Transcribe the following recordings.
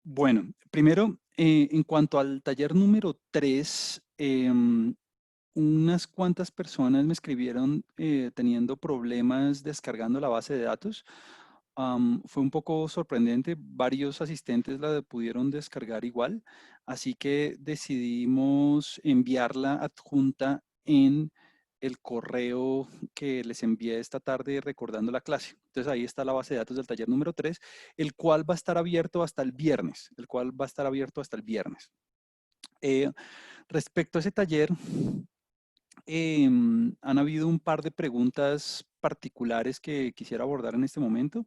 Bueno, primero, en cuanto al taller número 3, unas cuantas personas me escribieron teniendo problemas descargando la base de datos. Fue un poco sorprendente, varios asistentes la pudieron descargar igual, así que decidimos enviarla adjunta en el correo que les envié esta tarde recordando la clase. Entonces ahí está la base de datos del taller número 3, el cual va a estar abierto hasta el viernes, Eh, respecto a ese taller, han habido un par de preguntas particulares que quisiera abordar en este momento.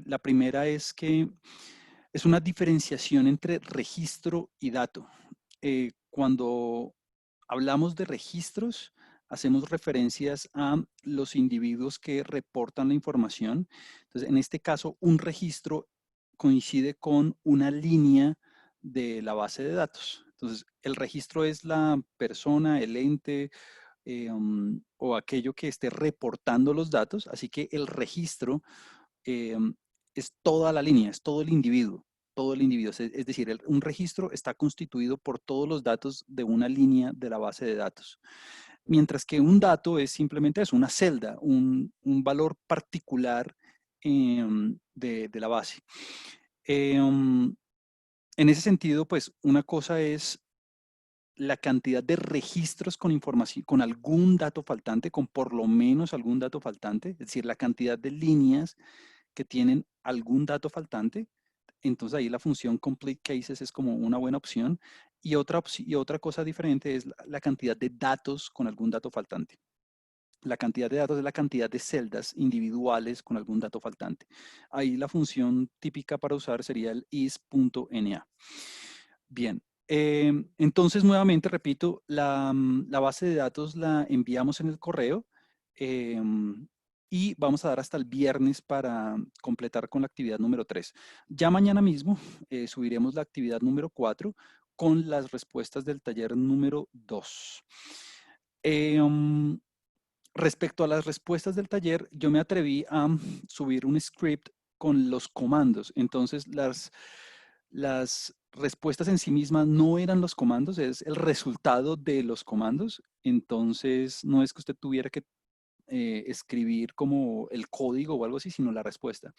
La primera es que es una diferenciación entre registro y dato. Cuando hablamos de registros, hacemos referencias a los individuos que reportan la información. Entonces, en este caso, un registro coincide con una línea de la base de datos. Entonces, el registro es la persona, el ente o aquello que esté reportando los datos. Así que el registro es toda la línea, es todo el individuo. Todo el individuo, es decir, un registro está constituido por todos los datos de una línea de la base de datos. Mientras que un dato es simplemente eso, una celda, un valor particular de la base. En ese sentido, pues una cosa es la cantidad de registros con información, con algún dato faltante, con por lo menos algún dato faltante, es decir, la cantidad de líneas que tienen algún dato faltante. Entonces ahí la función complete cases es como una buena opción. Y otra cosa diferente es la cantidad de datos con algún dato faltante. La cantidad de datos es la cantidad de celdas individuales con algún dato faltante. Ahí la función típica para usar sería el is.na. Bien, entonces nuevamente repito, la base de datos la enviamos en el correo y vamos a dar hasta el viernes para completar con la actividad número 3. Ya mañana mismo subiremos la actividad número 4 con las respuestas del taller número 2. Respecto a las respuestas del taller, yo me atreví a subir un script con los comandos. Entonces, las respuestas en sí mismas no eran los comandos, es el resultado de los comandos. Entonces, no es que usted tuviera que escribir como el código o algo así, sino la respuesta.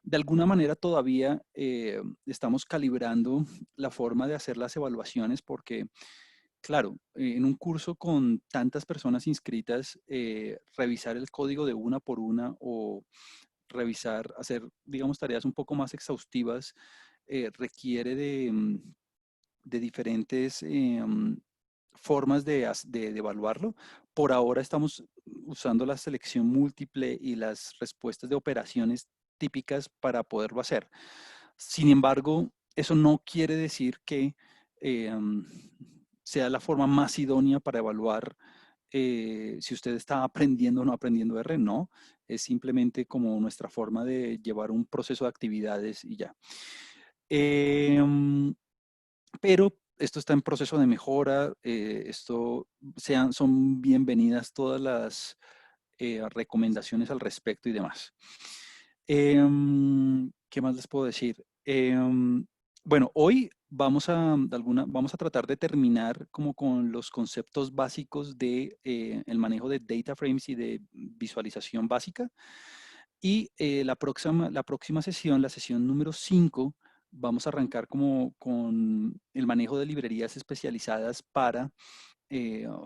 De alguna manera todavía estamos calibrando la forma de hacer las evaluaciones porque claro, en un curso con tantas personas inscritas, revisar el código de una por una o revisar, hacer, digamos, tareas un poco más exhaustivas, requiere de diferentes formas de evaluarlo. Por ahora estamos usando la selección múltiple y las respuestas de operaciones típicas para poderlo hacer. Sin embargo, eso no quiere decir que sea la forma más idónea para evaluar si usted está aprendiendo o no aprendiendo R, no, es simplemente como nuestra forma de llevar un proceso de actividades y ya. Em, pero esto está en proceso de mejora, son bienvenidas todas las recomendaciones al respecto y demás. ¿Qué más les puedo decir? Bueno, hoy vamos a tratar de terminar como con los conceptos básicos de el manejo de data frames y de visualización básica. Y la próxima sesión, la sesión número 5, vamos a arrancar como con el manejo de librerías especializadas para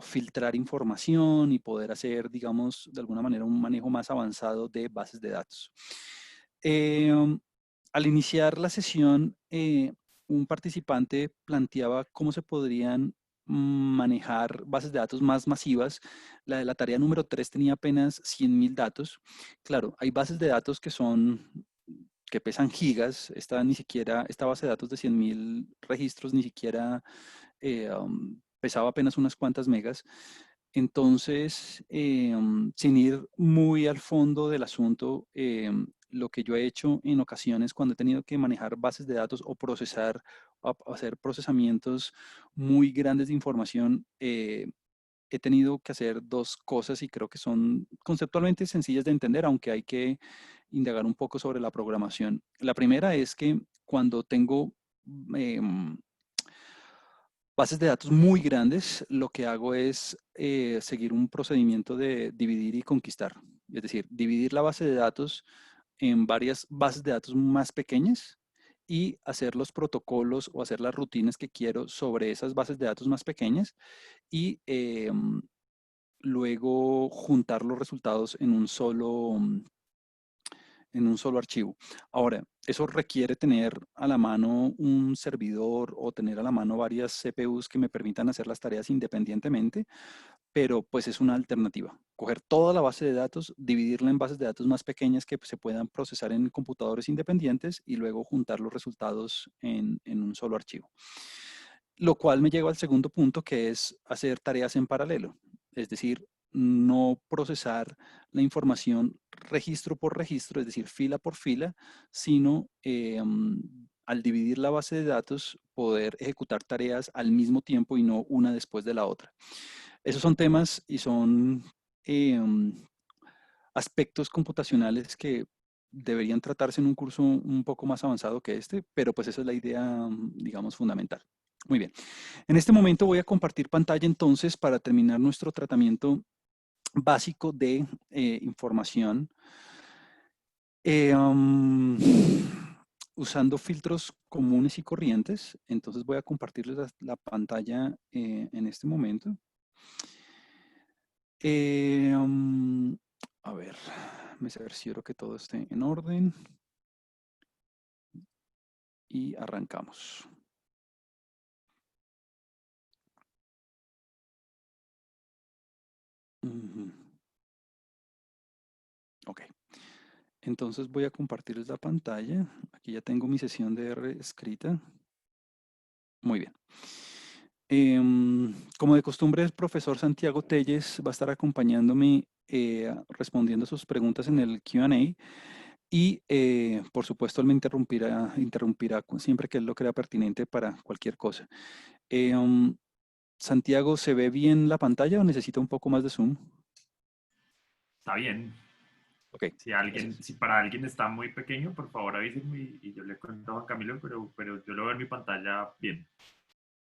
filtrar información y poder hacer, digamos, de alguna manera un manejo más avanzado de bases de datos. Eh, Al iniciar la sesión, un participante planteaba cómo se podrían manejar bases de datos más masivas. La de la tarea número 3 tenía apenas 100.000 datos. Claro, hay bases de datos que pesan gigas. Esta base de datos de 100.000 registros ni siquiera pesaba apenas unas cuantas megas. Entonces, sin ir muy al fondo del asunto, lo que yo he hecho en ocasiones cuando he tenido que manejar bases de datos o hacer procesamientos muy grandes de información, he tenido que hacer dos cosas y creo que son conceptualmente sencillas de entender, aunque hay que indagar un poco sobre la programación. La primera es que cuando tengo bases de datos muy grandes, lo que hago es seguir un procedimiento de dividir y conquistar. Es decir, dividir la base de datos en varias bases de datos más pequeñas y hacer los protocolos o hacer las rutinas que quiero sobre esas bases de datos más pequeñas y luego juntar los resultados en un solo archivo. Ahora, eso requiere tener a la mano un servidor o tener a la mano varias CPUs que me permitan hacer las tareas independientemente, pero pues es una alternativa. Coger toda la base de datos, dividirla en bases de datos más pequeñas que se puedan procesar en computadores independientes y luego juntar los resultados en un solo archivo. Lo cual me lleva al segundo punto, que es hacer tareas en paralelo. Es decir, no procesar la información registro por registro, es decir, fila por fila, sino al dividir la base de datos, poder ejecutar tareas al mismo tiempo y no una después de la otra. Esos son temas y son aspectos computacionales que deberían tratarse en un curso un poco más avanzado que este, pero pues esa es la idea, digamos, fundamental. Muy bien. En este momento voy a compartir pantalla entonces para terminar nuestro tratamiento básico de información. Usando filtros comunes y corrientes. Entonces voy a compartirles la pantalla en este momento. A ver, me cercioro que todo esté en orden y arrancamos. Ok, entonces voy a compartirles la pantalla. Aquí ya tengo mi sesión de R escrita. Muy bien. Como de costumbre, el profesor Santiago Telles va a estar acompañándome respondiendo sus preguntas en el Q&A y, por supuesto, él me interrumpirá siempre que él lo crea pertinente para cualquier cosa. Santiago, ¿se ve bien la pantalla o necesita un poco más de zoom? Está bien. Ok, gracias. Si para alguien está muy pequeño, por favor avísenme y yo le cuento a Juan Camilo, pero yo lo veo en mi pantalla bien.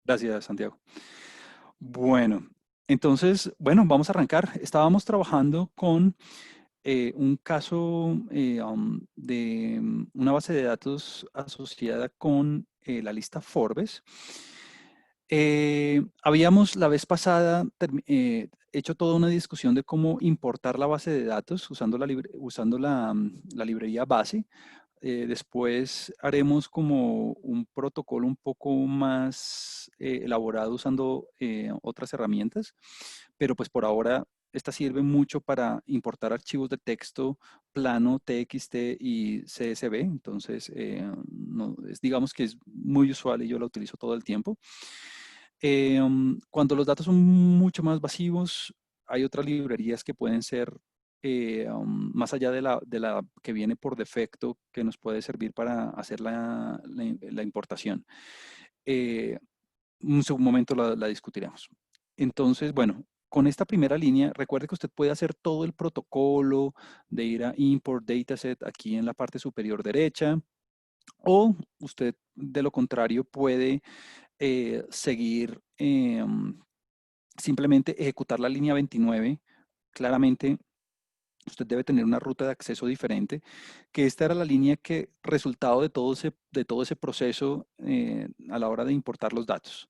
Gracias, Santiago. Bueno, entonces, bueno, vamos a arrancar. Estábamos trabajando con un caso de una base de datos asociada con la lista Forbes. Habíamos la vez pasada hecho toda una discusión de cómo importar la base de datos usando la librería base. Después haremos como un protocolo un poco más elaborado usando otras herramientas, pero pues por ahora esta sirve mucho para importar archivos de texto plano, TXT y CSV, entonces digamos que es muy usual y yo la utilizo todo el tiempo. Cuando los datos son mucho más masivos, hay otras librerías que pueden ser más allá de la que viene por defecto, que nos puede servir para hacer la importación. Un momento la discutiremos. Entonces, bueno, con esta primera línea, recuerde que usted puede hacer todo el protocolo de ir a Import Dataset aquí en la parte superior derecha, o usted de lo contrario puede seguir simplemente ejecutar la línea 29. Claramente usted debe tener una ruta de acceso diferente, que esta era la línea que resultado de todo ese proceso a la hora de importar los datos.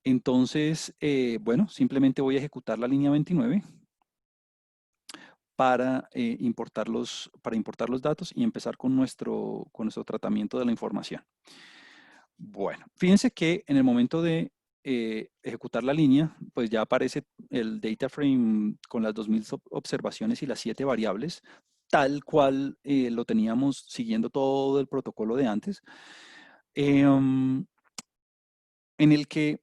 Entonces, bueno, simplemente voy a ejecutar la línea 29 para, para importar los datos y empezar con con nuestro tratamiento de la información. Bueno, fíjense que en el momento de ejecutar la línea, pues ya aparece el data frame con las 2000 observaciones y las 7 variables, tal cual lo teníamos siguiendo todo el protocolo de antes, en el que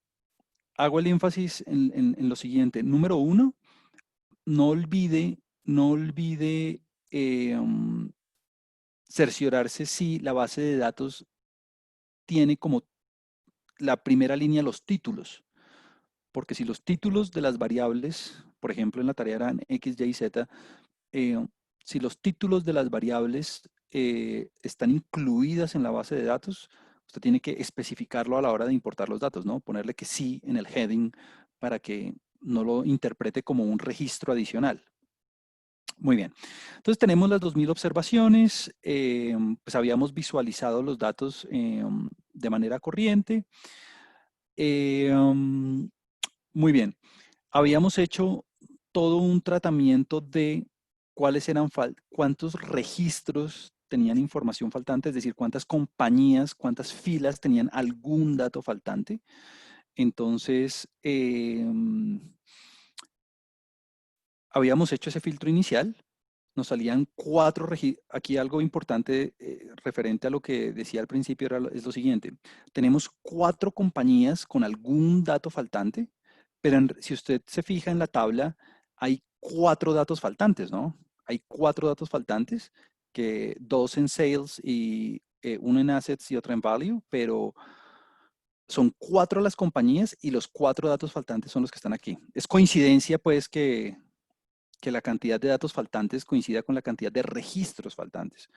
hago el énfasis en lo siguiente. Número uno, no olvide cerciorarse si la base de datos tiene como la primera línea los títulos. Porque si los títulos de las variables, por ejemplo, en la tarea eran X, Y, Z, si los títulos de las variables están incluidas en la base de datos, usted tiene que especificarlo a la hora de importar los datos, ¿no? Ponerle que sí en el heading para que no lo interprete como un registro adicional. Muy bien. Entonces tenemos las 2000 observaciones, pues habíamos visualizado los datos de manera corriente. Muy bien. Habíamos hecho todo un tratamiento de cuántos registros tenían información faltante, es decir, cuántas compañías, cuántas filas tenían algún dato faltante. Entonces, habíamos hecho ese filtro inicial, nos salían 4 registros. Aquí algo importante referente a lo que decía al principio es lo siguiente. Tenemos 4 compañías con algún dato faltante, pero si usted se fija en la tabla, hay 4 datos faltantes, ¿no? Hay 4 datos faltantes, que 2 en sales y uno en assets y otro en value, pero son 4 las compañías y los 4 datos faltantes son los que están aquí. Es coincidencia, pues, que la cantidad de datos faltantes coincida con la cantidad de registros faltantes.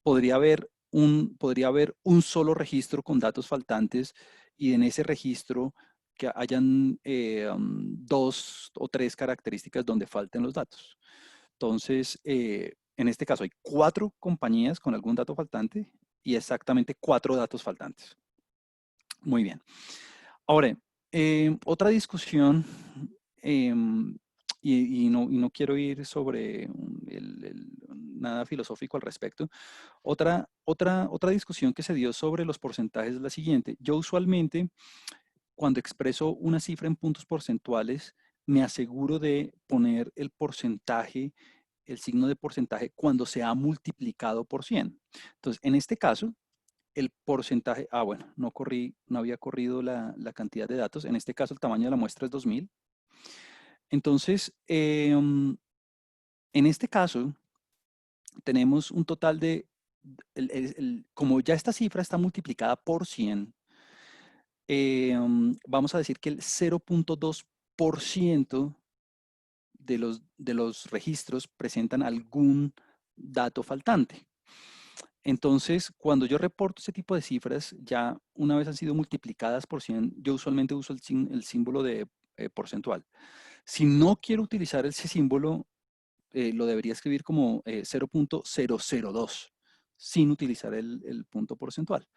Podría haber un solo registro con datos faltantes y en ese registro que hayan 2 o 3 características donde falten los datos. Entonces, en este caso hay 4 compañías con algún dato faltante y exactamente 4 datos faltantes. Muy bien. Ahora, otra discusión, y no quiero ir sobre nada filosófico al respecto. Otra discusión que se dio sobre los porcentajes es la siguiente. Yo usualmente, cuando expreso una cifra en puntos porcentuales, me aseguro de poner el porcentaje, el signo de porcentaje, cuando se ha multiplicado por 100. Entonces, en este caso, el porcentaje, bueno, no había corrido la cantidad de datos. En este caso, el tamaño de la muestra es 2000. Entonces, en este caso, tenemos un total de, como ya esta cifra está multiplicada por 100, vamos a decir que el 0.2% de los registros presentan algún dato faltante. Entonces, cuando yo reporto ese tipo de cifras, ya una vez han sido multiplicadas por 100, yo usualmente uso el símbolo de porcentual. Si no quiero utilizar ese símbolo, lo debería escribir como 0.002, sin utilizar el punto porcentual.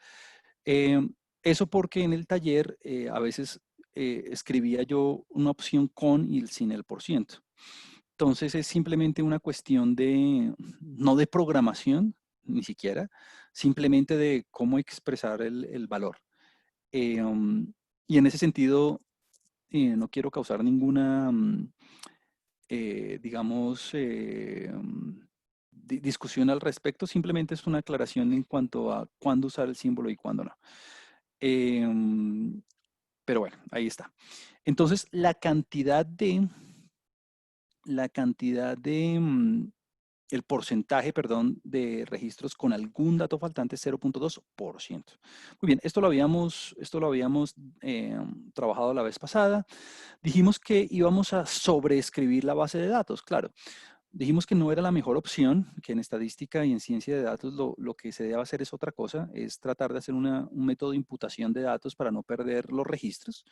Eso porque en el taller a veces escribía yo una opción con y sin el por ciento. Entonces es simplemente una cuestión de, no de programación, ni siquiera, simplemente de cómo expresar el valor. Y en ese sentido, no quiero causar ninguna, digamos, discusión al respecto, simplemente es una aclaración en cuanto a cuándo usar el símbolo y cuándo no. Pero bueno, ahí está. Entonces, el porcentaje, perdón, de registros con algún dato faltante es 0.2%. Muy bien, esto lo habíamos trabajado la vez pasada. Dijimos que íbamos a sobreescribir la base de datos, claro. Dijimos que no era la mejor opción, que en estadística y en ciencia de datos lo que se debe hacer es otra cosa, es tratar de hacer un método de imputación de datos para no perder los registros.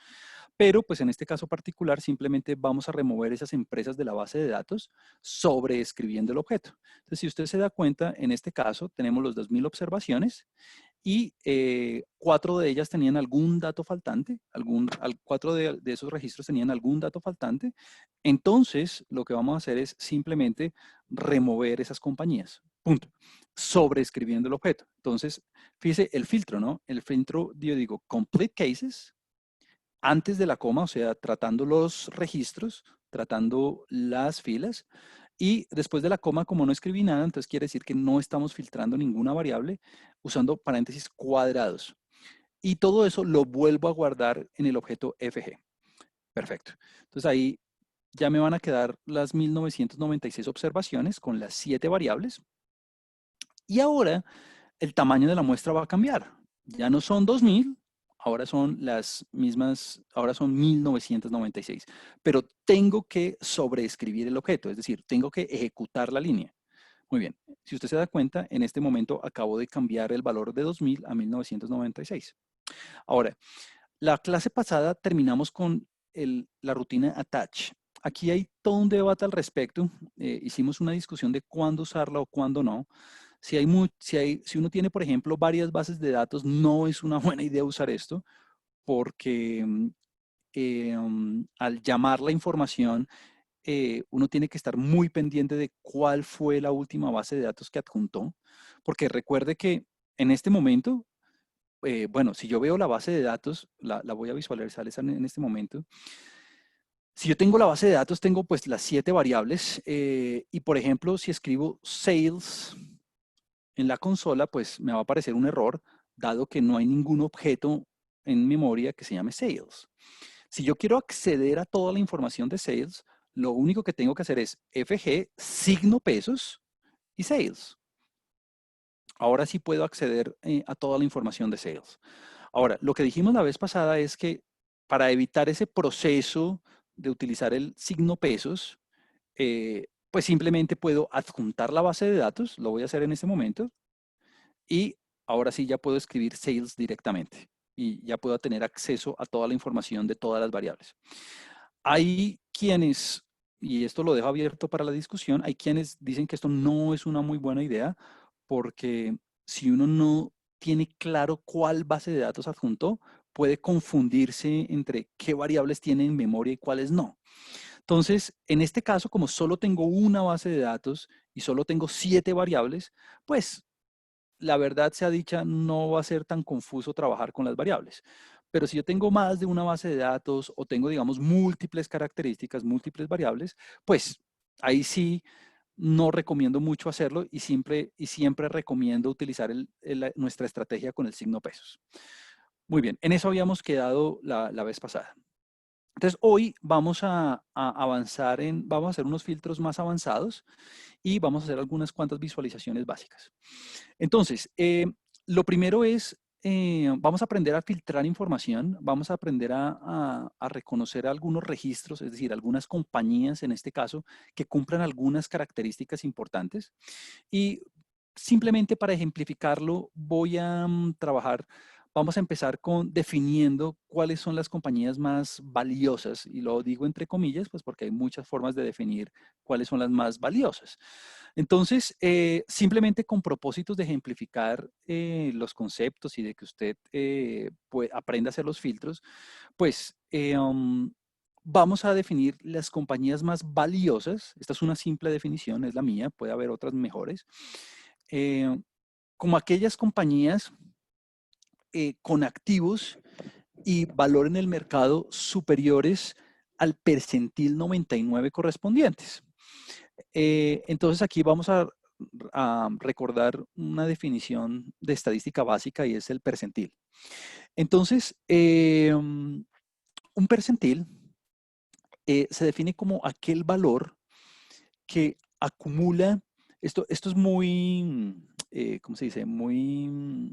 Pero pues en este caso particular simplemente vamos a remover esas empresas de la base de datos sobreescribiendo el objeto. Entonces, si usted se da cuenta, en este caso tenemos los 2000 observaciones y 4 de ellas tenían algún dato faltante, 4 de esos registros tenían algún dato faltante. Entonces, lo que vamos a hacer es simplemente remover esas compañías. Punto. Sobreescribiendo el objeto. Entonces, fíjese el filtro, ¿no? El filtro, yo digo, complete cases, antes de la coma, o sea, tratando los registros, tratando las filas, y después de la coma, como no escribí nada, entonces quiere decir que no estamos filtrando ninguna variable usando paréntesis cuadrados. Y todo eso lo vuelvo a guardar en el objeto FG. Perfecto. Entonces ahí ya me van a quedar las 1996 observaciones con las 7 variables. Y ahora el tamaño de la muestra va a cambiar. Ya no son 2000, ahora son las mismas, ahora son 1996. Pero tengo que sobreescribir el objeto, es decir, tengo que ejecutar la línea. Muy bien. Si usted se da cuenta, en este momento acabo de cambiar el valor de 2000 a 1996. Ahora, la clase pasada terminamos con la rutina attach. Aquí hay todo un debate al respecto. Hicimos una discusión de cuándo usarla o cuándo no. Si uno tiene, por ejemplo, varias bases de datos, no es una buena idea usar esto porque al llamar la información, uno tiene que estar muy pendiente de cuál fue la última base de datos que adjuntó, porque recuerde que en este momento, bueno, si yo veo la base de datos, la voy a visualizar en este momento. Si yo tengo la base de datos, tengo pues las 7 variables y por ejemplo, si escribo sales en la consola, pues me va a aparecer un error, dado que no hay ningún objeto en memoria que se llame sales. Si yo quiero acceder a toda la información de sales, lo único que tengo que hacer es FG, signo pesos y sales. Ahora sí puedo acceder a toda la información de sales. Ahora, lo que dijimos la vez pasada es que para evitar ese proceso de utilizar el signo pesos, pues simplemente puedo adjuntar la base de datos, lo voy a hacer en este momento, y ahora sí ya puedo escribir sales directamente y ya puedo tener acceso a toda la información de todas las variables. Hay quienes, y esto lo dejo abierto para la discusión, hay quienes dicen que esto no es una muy buena idea porque si uno no tiene claro cuál base de datos adjuntó, puede confundirse entre qué variables tiene en memoria y cuáles no. Entonces, en este caso, como solo tengo una base de datos y solo tengo 7 variables, pues la verdad sea dicha, no va a ser tan confuso trabajar con las variables. Pero si yo tengo más de una base de datos o tengo, digamos, múltiples características, múltiples variables, pues ahí sí no recomiendo mucho hacerlo y siempre recomiendo utilizar nuestra estrategia con el signo pesos. Muy bien, en eso habíamos quedado la vez pasada. Entonces, hoy vamos a avanzar vamos a hacer unos filtros más avanzados y vamos a hacer algunas cuantas visualizaciones básicas. Entonces, lo primero es, vamos a aprender a filtrar información, vamos a aprender a reconocer algunos registros, es decir, algunas compañías en este caso que cumplan algunas características importantes. Y simplemente para ejemplificarlo, voy a trabajar, vamos a empezar con definiendo cuáles son las compañías más valiosas, y lo digo entre comillas, pues porque hay muchas formas de definir cuáles son las más valiosas. Entonces, simplemente con propósitos de ejemplificar los conceptos y de que usted aprenda a hacer los filtros, pues vamos a definir las compañías más valiosas. Esta es una simple definición, es la mía, puede haber otras mejores. eh, Como aquellas compañías con activos y valor en el mercado superiores al percentil 99 correspondientes. Entonces aquí vamos a recordar una definición de estadística básica y es el percentil. Entonces, un percentil se define como aquel valor que acumula, esto es muy, ¿cómo se dice? Muy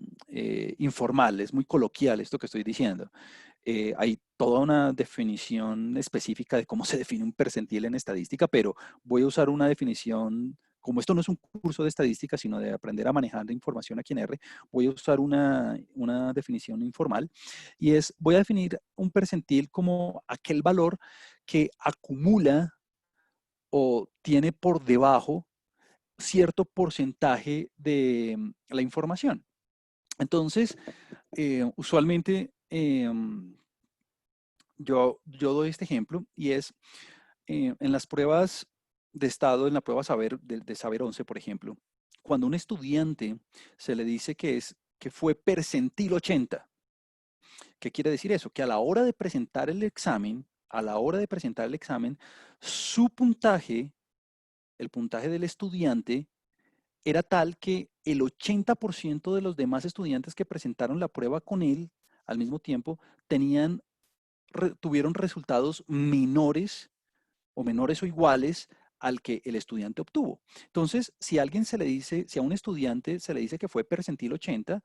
informal, es muy coloquial esto que estoy diciendo. Hay toda una definición específica de cómo se define un percentil en estadística, pero voy a usar una definición, como esto no es un curso de estadística, sino de aprender a manejar la información aquí en R, voy a usar una definición informal y voy a definir un percentil como aquel valor que acumula o tiene por debajo cierto porcentaje de la información. Entonces, usualmente yo doy este ejemplo y es en las pruebas de estado, en la prueba de Saber 11, por ejemplo, cuando a un estudiante se le dice que fue percentil 80, ¿qué quiere decir eso? Que a la hora de presentar el examen, su puntaje, el puntaje del estudiante, era tal que el 80% de los demás estudiantes que presentaron la prueba con él al mismo tiempo tuvieron resultados menores o menores o iguales al que el estudiante obtuvo. Entonces, si a un estudiante se le dice que fue percentil 80,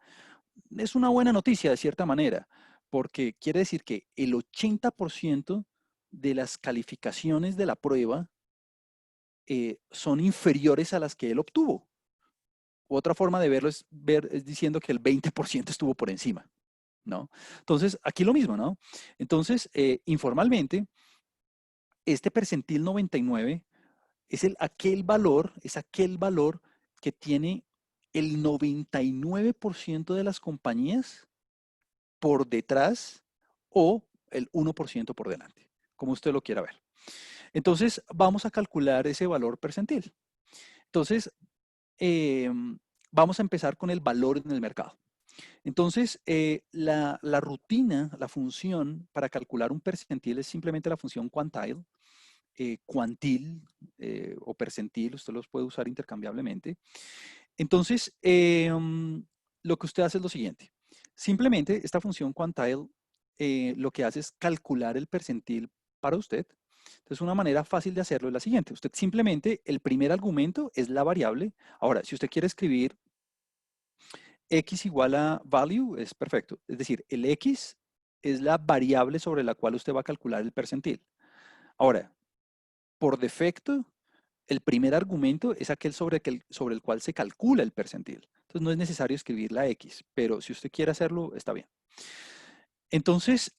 es una buena noticia de cierta manera, porque quiere decir que el 80% de las calificaciones de la prueba son inferiores a las que él obtuvo. Otra forma de verlo es diciendo que el 20% estuvo por encima, ¿no? Entonces, aquí lo mismo, ¿no? Entonces, informalmente, este percentil 99 es aquel valor que tiene el 99% de las compañías por detrás o el 1% por delante, como usted lo quiera ver. Entonces, vamos a calcular ese valor percentil. Entonces, eh, vamos a empezar con el valor en el mercado. Entonces, la rutina, la función para calcular un percentil es simplemente la función quantile, quantil o percentil, usted los puede usar intercambiablemente. Entonces, lo que usted hace es lo siguiente. Simplemente esta función quantile lo que hace es calcular el percentil para usted. Entonces, una manera fácil de hacerlo es la siguiente. Usted simplemente, el primer argumento es la variable. Ahora, si usted quiere escribir x igual a value, es perfecto. Es decir, el x es la variable sobre la cual usted va a calcular el percentil. Ahora, por defecto, el primer argumento es aquel sobre el cual se calcula el percentil. Entonces no es necesario escribir la X, pero si usted quiere hacerlo, está bien. Entonces,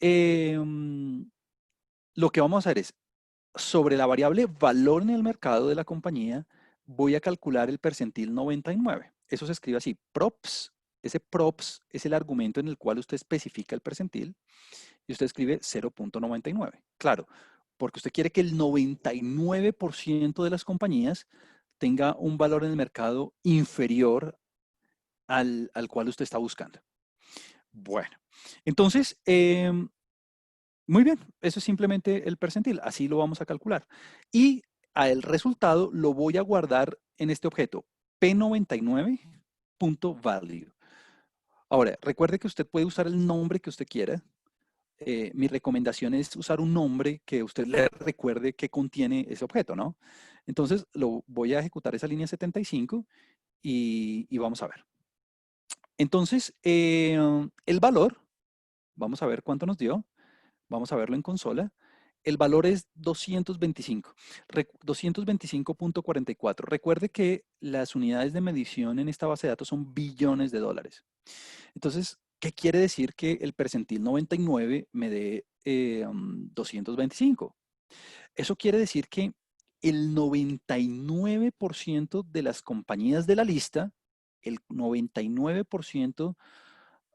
lo que vamos a hacer es, sobre la variable valor en el mercado de la compañía, voy a calcular el percentil 99. Eso se escribe así, props. Ese props es el argumento en el cual usted especifica el percentil y usted escribe 0.99. Claro, porque usted quiere que el 99% de las compañías tenga un valor en el mercado inferior al cual usted está buscando. Bueno, entonces, muy bien, eso es simplemente el percentil, así lo vamos a calcular. Y el resultado lo voy a guardar en este objeto, p99.value. Ahora, recuerde que usted puede usar el nombre que usted quiera. Mi recomendación es usar un nombre que usted le recuerde que contiene ese objeto, ¿no? Entonces, lo voy a ejecutar esa línea 75 y vamos a ver. Entonces, el valor, vamos a ver cuánto nos dio. Vamos a verlo en consola. El valor es 225, 225.44. Recuerde que las unidades de medición en esta base de datos son billones de dólares. Entonces, ¿qué quiere decir que el percentil 99 me dé 225? Eso quiere decir que el 99% de las compañías de la lista, el 99%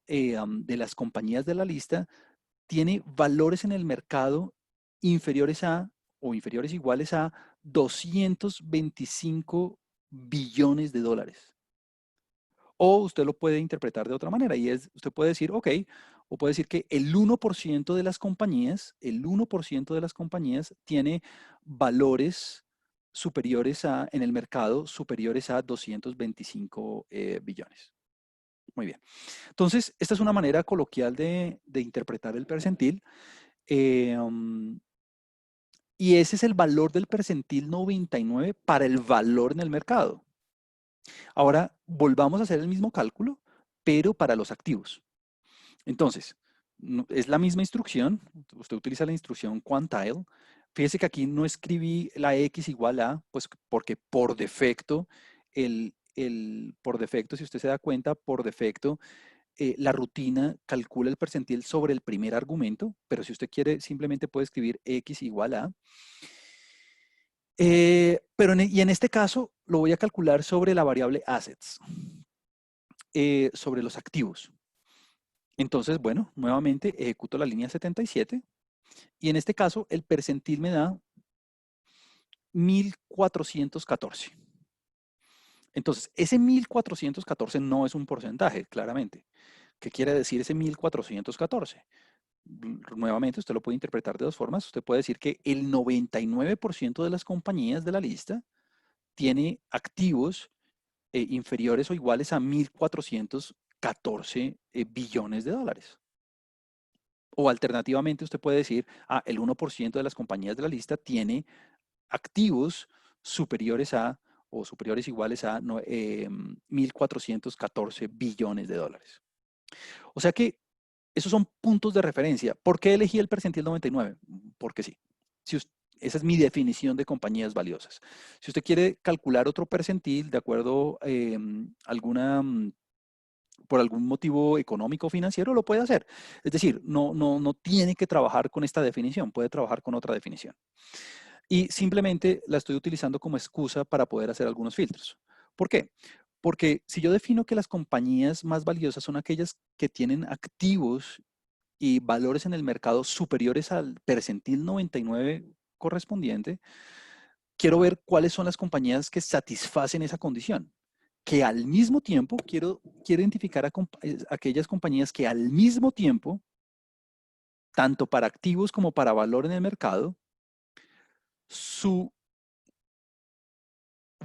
de las compañías de la lista tiene valores en el mercado inferiores a o inferiores iguales a 225 billones de dólares. O usted lo puede interpretar de otra manera y es, usted puede decir, ok, o puede decir que el 1% de las compañías, el 1% de las compañías tiene valores superiores en el mercado, superiores a 225 billones. Muy bien. Entonces, esta es una manera coloquial de interpretar el percentil. Y ese es el valor del percentil 99 para el valor en el mercado. Ahora, volvamos a hacer el mismo cálculo, pero para los activos. Entonces, es la misma instrucción. Usted utiliza la instrucción quantile. Fíjese que aquí no escribí la X igual a, pues porque por defecto, por defecto, si usted se da cuenta, por defecto, la rutina calcula el percentil sobre el primer argumento, pero si usted quiere, simplemente puede escribir X igual a. Y en este caso lo voy a calcular sobre la variable assets, sobre los activos. Entonces, bueno, nuevamente ejecuto la línea 77 y en este caso el percentil me da 1414. Entonces, ese 1414 no es un porcentaje, claramente. ¿Qué quiere decir ese 1414? Nuevamente, usted lo puede interpretar de dos formas. Usted puede decir que el 99% de las compañías de la lista tiene activos inferiores o iguales a 1.414 billones de dólares. O alternativamente usted puede decir, el 1% de las compañías de la lista tiene activos superiores a o superiores iguales a 1.414 billones de dólares. O sea que esos son puntos de referencia. ¿Por qué elegí el percentil 99? Porque sí. Esa es mi definición de compañías valiosas. Si usted quiere calcular otro percentil de acuerdo por algún motivo económico o financiero, lo puede hacer. Es decir, no tiene que trabajar con esta definición, puede trabajar con otra definición. Y simplemente la estoy utilizando como excusa para poder hacer algunos filtros. ¿Por qué? Porque si yo defino que las compañías más valiosas son aquellas que tienen activos y valores en el mercado superiores al percentil 99 correspondiente, quiero ver cuáles son las compañías que satisfacen esa condición. Que al mismo tiempo quiero identificar aquellas compañías que al mismo tiempo, tanto para activos como para valor en el mercado, su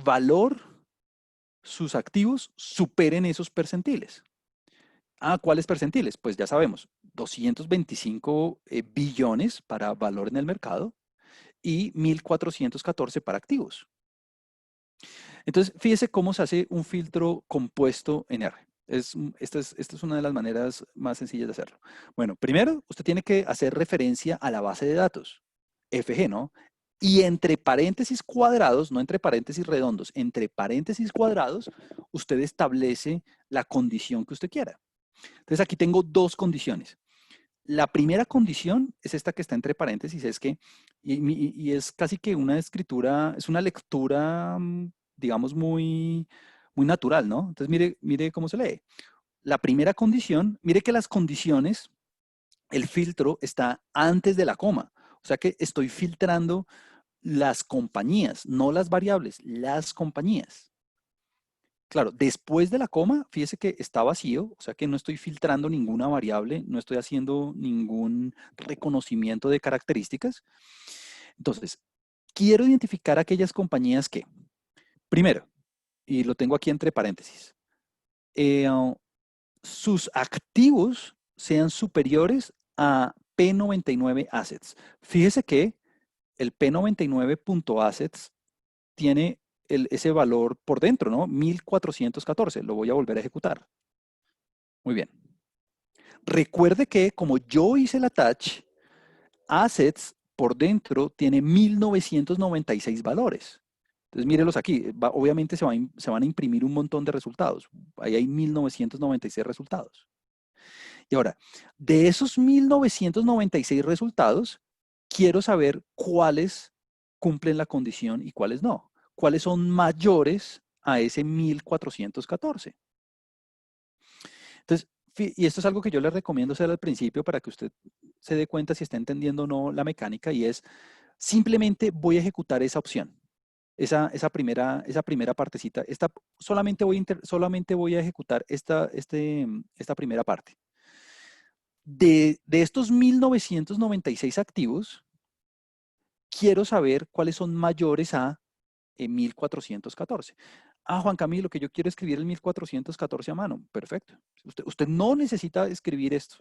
valor, sus activos superen esos percentiles. Ah, ¿cuáles percentiles? Pues ya sabemos, 225 billones para valor en el mercado y 1.414 para activos. Entonces, fíjese cómo se hace un filtro compuesto en R. Esta es una de las maneras más sencillas de hacerlo. Bueno, primero, usted tiene que hacer referencia a la base de datos, FG, ¿no? Y entre paréntesis cuadrados, no entre paréntesis redondos, entre paréntesis cuadrados, usted establece la condición que usted quiera. Entonces, aquí tengo dos condiciones. La primera condición es esta que está entre paréntesis, es que, y es casi que una escritura, es una lectura, digamos, muy natural, ¿no? Entonces, mire cómo se lee. La primera condición, mire que las condiciones, el filtro está antes de la coma. O sea que estoy filtrando las compañías, no las variables, las compañías. Claro, después de la coma, fíjese que está vacío, o sea que no estoy filtrando ninguna variable, no estoy haciendo ningún reconocimiento de características. Entonces, quiero identificar aquellas compañías que, primero, y lo tengo aquí entre paréntesis, eh, sus activos sean superiores a P99 Assets. Fíjese que el P99.assets tiene ese valor por dentro, ¿no? 1414. Lo voy a volver a ejecutar. Muy bien. Recuerde que como yo hice la touch, assets por dentro tiene 1996 valores. Entonces, mírelos aquí. Obviamente se van a imprimir un montón de resultados. Ahí hay 1996 resultados. Y ahora, de esos 1996 resultados, quiero saber cuáles cumplen la condición y cuáles no. Cuáles son mayores a ese 1414. Entonces, y esto es algo que yo le recomiendo hacer al principio para que usted se dé cuenta si está entendiendo o no la mecánica, y es simplemente voy a ejecutar esa opción, esa primera partecita. Solamente voy a ejecutar esta primera parte. De estos 1996 activos, quiero saber cuáles son mayores a 1414. Ah, Juan Camilo, que yo quiero escribir el 1414 a mano. Perfecto. Usted no necesita escribir esto.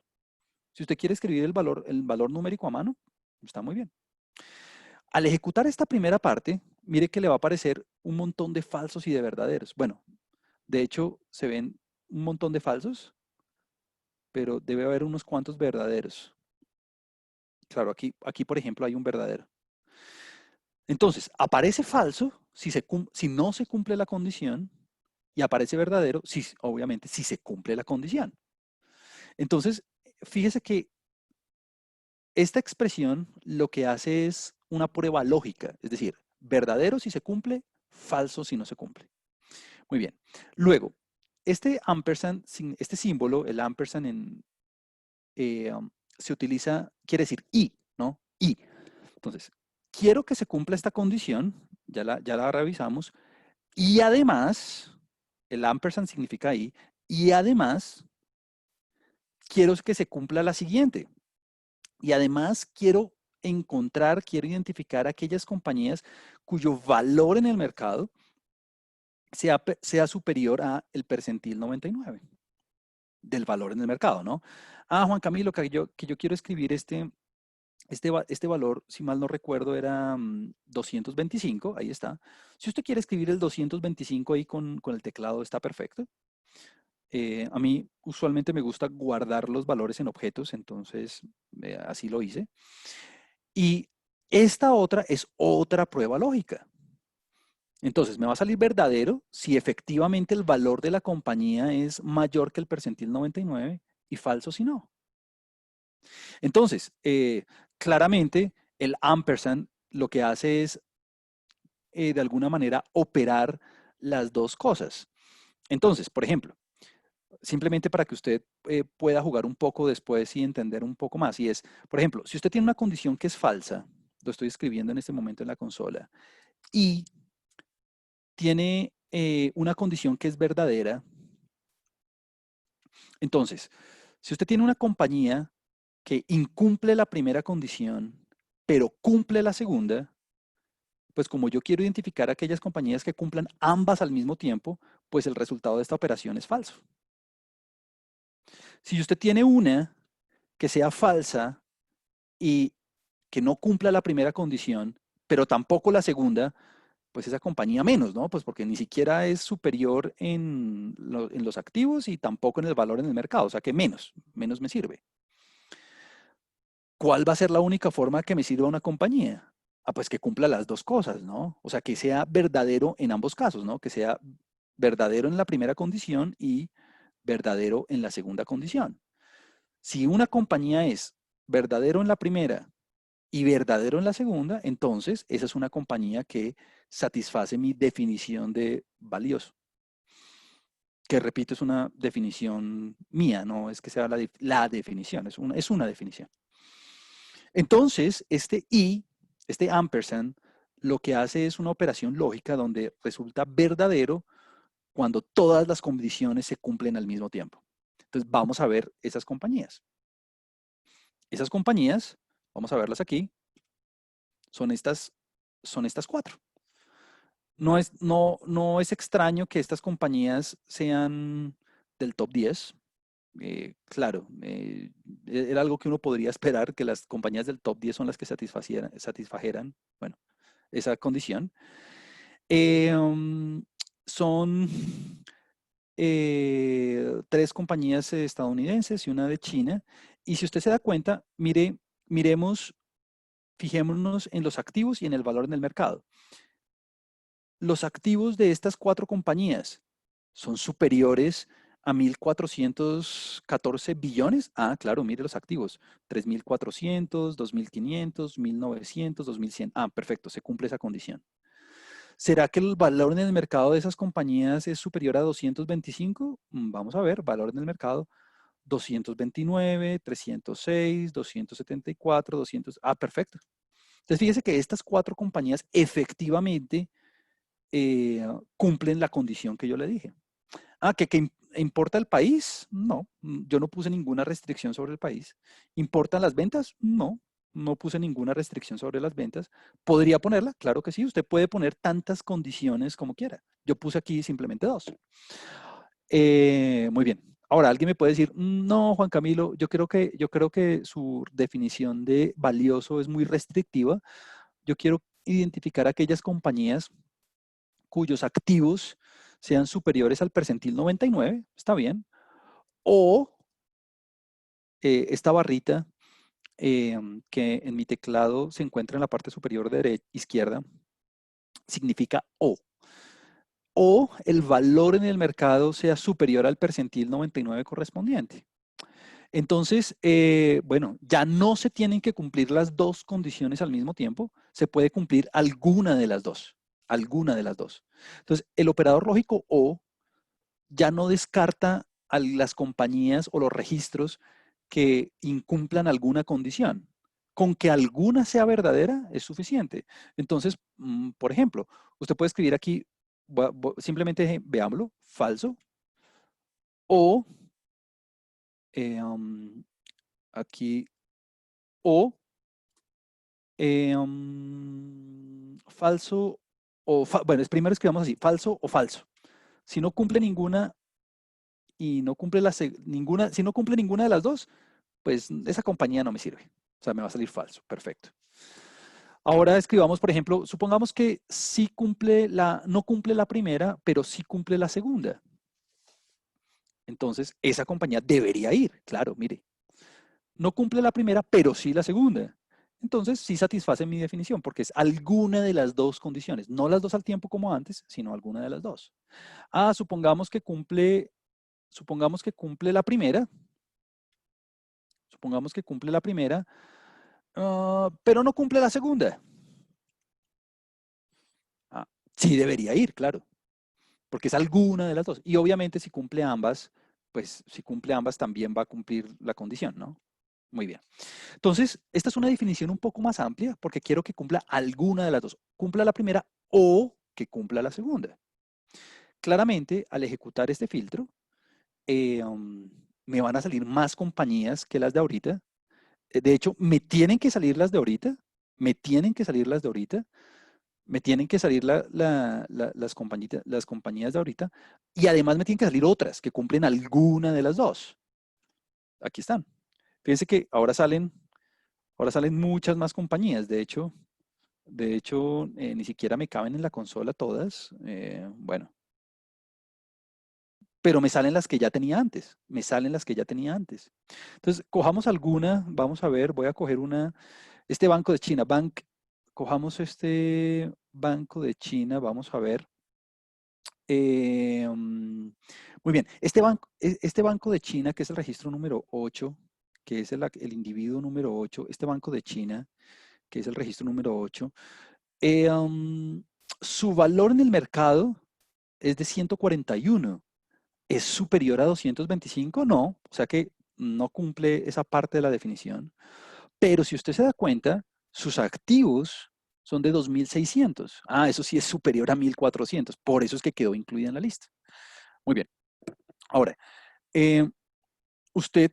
Si usted quiere escribir el valor numérico a mano, está muy bien. Al ejecutar esta primera parte, mire que le va a aparecer un montón de falsos y de verdaderos. Bueno, de hecho, se ven un montón de falsos, pero debe haber unos cuantos verdaderos. Claro, aquí por ejemplo, hay un verdadero. Entonces, aparece falso si no se cumple la condición y aparece verdadero, obviamente, si se cumple la condición. Entonces, fíjese que esta expresión lo que hace es una prueba lógica, es decir, verdadero si se cumple, falso si no se cumple. Muy bien. Luego, este ampersand, este símbolo, el ampersand se utiliza, quiere decir y, ¿no? Y. Entonces, quiero que se cumpla esta condición, ya la revisamos, y además, el ampersand significa y además, quiero que se cumpla la siguiente. Y además, quiero identificar aquellas compañías cuyo valor en el mercado sea superior a el percentil 99 del valor en el mercado, ¿no? Ah, Juan Camilo, que yo quiero escribir este valor, si mal no recuerdo, era 225, ahí está. Si usted quiere escribir el 225 ahí con el teclado, está perfecto. A mí usualmente me gusta guardar los valores en objetos, entonces así lo hice. Y Esta otra es otra prueba lógica. Entonces, me va a salir verdadero si efectivamente el valor de la compañía es mayor que el percentil 99 y falso si no. Entonces, claramente el ampersand lo que hace es, de alguna manera, operar las dos cosas. Entonces, por ejemplo, simplemente para que usted pueda jugar un poco después y entender un poco más, y es, por ejemplo, si usted tiene una condición que es falsa, lo estoy escribiendo en este momento en la consola, y tiene una condición que es verdadera, entonces, si usted tiene una compañía que incumple la primera condición, pero cumple la segunda, pues como yo quiero identificar aquellas compañías que cumplan ambas al mismo tiempo, pues el resultado de esta operación es falso. Si usted tiene una que sea falsa y que no cumpla la primera condición, pero tampoco la segunda, pues esa compañía menos, ¿no? Pues porque ni siquiera es superior en los activos y tampoco en el valor en el mercado, o sea que menos me sirve. ¿Cuál va a ser la única forma que me sirva una compañía? Ah, pues que cumpla las dos cosas, ¿no? O sea, que sea verdadero en ambos casos, ¿no? Que sea verdadero en la primera condición y verdadero en la segunda condición. Si una compañía es verdadero en la primera y verdadero en la segunda, entonces esa es una compañía que satisface mi definición de valioso. Que repito, es una definición mía, no es que sea la definición, es una definición. Entonces, este ampersand, lo que hace es una operación lógica donde resulta verdadero cuando todas las condiciones se cumplen al mismo tiempo. Entonces, vamos a ver esas compañías. Esas compañías, vamos a verlas aquí, son estas cuatro. No es extraño que estas compañías sean del top 10. Claro, era algo que uno podría esperar, que las compañías del top 10 son las que satisfajeran, bueno, esa condición. Um, son tres compañías estadounidenses y una de China. Y si usted se da cuenta, miremos, fijémonos en los activos y en el valor en el mercado. Los activos de estas cuatro compañías son superiores a 1.414 billones. Ah, claro, mire los activos. 3.400, 2.500, 1.900, 2.100. Ah, perfecto, se cumple esa condición. ¿Será que el valor en el mercado de esas compañías es superior a 225? Vamos a ver, valor en el mercado. 229, 306, 274, 200. Ah, perfecto. Entonces fíjese que estas cuatro compañías efectivamente cumplen la condición que yo le dije. Ah, ¿que importa el país? No, yo no puse ninguna restricción sobre el país. ¿Importan las ventas? No, no puse ninguna restricción sobre las ventas. ¿Podría ponerla? Claro que sí, usted puede poner tantas condiciones como quiera. Yo puse aquí simplemente dos. Muy bien. Ahora, alguien me puede decir, no, Juan Camilo, yo creo que su definición de valioso es muy restrictiva. Yo quiero identificar aquellas compañías cuyos activos sean superiores al percentil 99, está bien, o esta barrita que en mi teclado se encuentra en la parte superior izquierda, significa o el valor en el mercado sea superior al percentil 99 correspondiente. Entonces, bueno, ya no se tienen que cumplir las dos condiciones al mismo tiempo, se puede cumplir alguna de las dos. Entonces, el operador lógico o ya no descarta a las compañías o los registros que incumplan alguna condición. Con que alguna sea verdadera es suficiente. Entonces, por ejemplo, usted puede escribir aquí, simplemente veámoslo, falso, o aquí, o falso, bueno, es primero escribamos así, falso o falso. Si no cumple ninguna y no cumple ninguna, si no cumple ninguna de las dos, pues esa compañía no me sirve. O sea, me va a salir falso. Perfecto. Ahora escribamos, por ejemplo, supongamos que sí no cumple la primera, pero sí cumple la segunda. Entonces, esa compañía debería ir. Claro, mire. No cumple la primera, pero sí la segunda. entonces sí satisface mi definición, porque es alguna de las dos condiciones, no las dos al tiempo como antes, sino alguna de las dos. Ah, supongamos que cumple la primera, pero no cumple la segunda. Ah, sí debería ir, claro, porque es alguna de las dos. Y obviamente si cumple ambas, pues si cumple ambas también va a cumplir la condición, ¿no? Muy bien. Entonces, esta es una definición un poco más amplia porque quiero que cumpla alguna de las dos. Cumpla la primera o que cumpla la segunda. Claramente, al ejecutar este filtro, me van a salir más compañías que las de ahorita. De hecho, me tienen que salir las de ahorita, me tienen que salir las de ahorita, me tienen que salir las compañías de ahorita y además me tienen que salir otras que cumplen alguna de las dos. Aquí están. Fíjense que ahora salen muchas más compañías. De hecho, ni siquiera me caben en la consola todas. Bueno, pero me salen las que ya tenía antes. Me salen las que ya tenía antes. Entonces, cojamos alguna. Vamos a ver, voy a coger este Banco de China. Cojamos este Banco de China. Vamos a ver. Muy bien. Este banco de China, que es el registro número 8, que es el individuo número 8, este Banco de China, que es el registro número 8, eh, um, su valor en el mercado es de 141. ¿Es superior a 225? No, o sea que no cumple esa parte de la definición. Pero si usted se da cuenta, sus activos son de 2.600. Ah, eso sí es superior a 1.400. Por eso es que quedó incluida en la lista. Muy bien. Ahora, eh, usted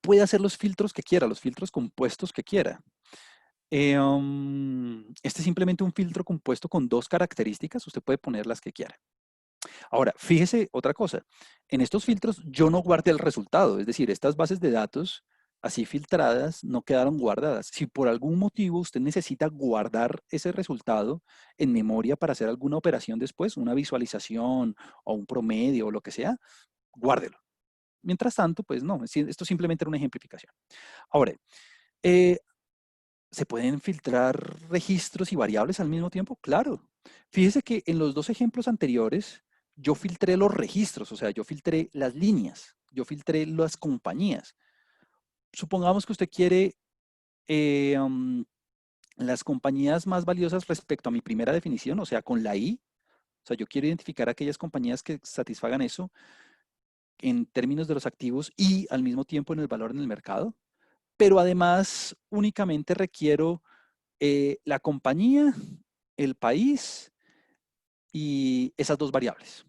puede hacer los filtros que quiera, los filtros compuestos que quiera. Este es simplemente un filtro compuesto con dos características. Usted puede poner las que quiera. Ahora, fíjese otra cosa. En estos filtros yo no guardé el resultado, es decir, estas bases de datos así filtradas no quedaron guardadas. Si por algún motivo usted necesita guardar ese resultado en memoria para hacer alguna operación después, una visualización o un promedio o lo que sea, guárdelo. Mientras tanto, pues no, esto simplemente era una ejemplificación. Ahora, eh, ¿se pueden filtrar registros y variables al mismo tiempo? Claro. Fíjese que en los dos ejemplos anteriores, yo filtré los registros, o sea, yo filtré las líneas, yo filtré las compañías. Supongamos que usted quiere eh, um, las compañías más valiosas respecto a mi primera definición, o sea, con la I. O sea, yo quiero identificar aquellas compañías que satisfagan eso en términos de los activos y al mismo tiempo en el valor en el mercado. Pero además únicamente requiero la compañía, el país y esas dos variables,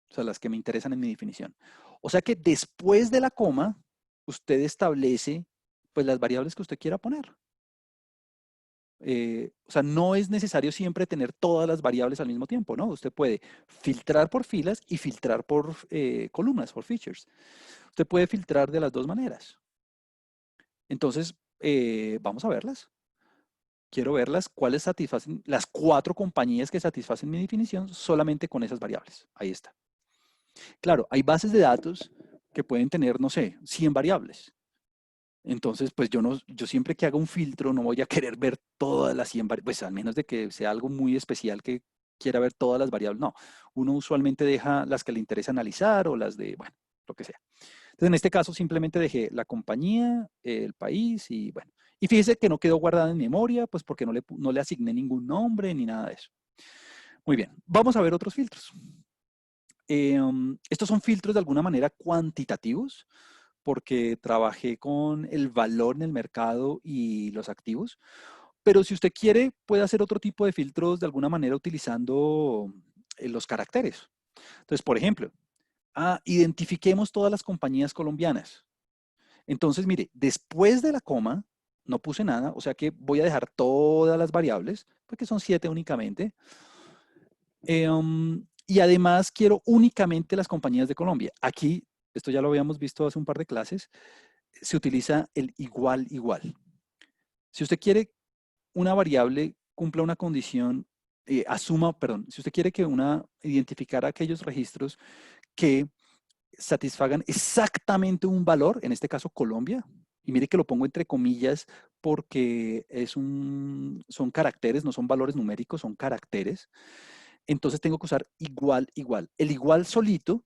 o sea, las que me interesan en mi definición. O sea que después de la coma, usted establece pues las variables que usted quiera poner. O sea, no es necesario siempre tener todas las variables al mismo tiempo, ¿no? Usted puede filtrar por filas y filtrar por columnas, por features. Usted puede filtrar de las dos maneras. Entonces, vamos a verlas. Quiero verlas, cuáles satisfacen, las cuatro compañías que satisfacen mi definición solamente con esas variables. Ahí está. Claro, hay bases de datos que pueden tener, no sé, 100 variables. Entonces, pues yo siempre que haga un filtro no voy a querer ver todas las 100 variables, pues al menos de que sea algo muy especial que quiera ver todas las variables. No, uno usualmente deja las que le interesa analizar o las de, bueno, lo que sea. Entonces, en este caso simplemente dejé la compañía, el país y bueno. Y fíjese que no quedó guardada en memoria, pues porque no le asigné ningún nombre ni nada de eso. Muy bien, vamos a ver otros filtros. Estos son filtros de alguna manera cuantitativos, porque trabajé con el valor en el mercado y los activos. Pero si usted quiere, puede hacer otro tipo de filtros de alguna manera utilizando los caracteres. Entonces, por ejemplo, identifiquemos todas las compañías colombianas. Entonces, mire, después de la coma, no puse nada, o sea que voy a dejar todas las variables, porque son 7 únicamente. Y además quiero únicamente las compañías de Colombia. Aquí, esto ya lo habíamos visto hace un par de clases, se utiliza el igual igual. Si usted quiere una variable cumpla una condición, si usted quiere que identificar aquellos registros que satisfagan exactamente un valor, en este caso Colombia, Y mire que lo pongo entre comillas porque son caracteres, no son valores numéricos, son caracteres. Entonces tengo que usar igual, igual. El igual solito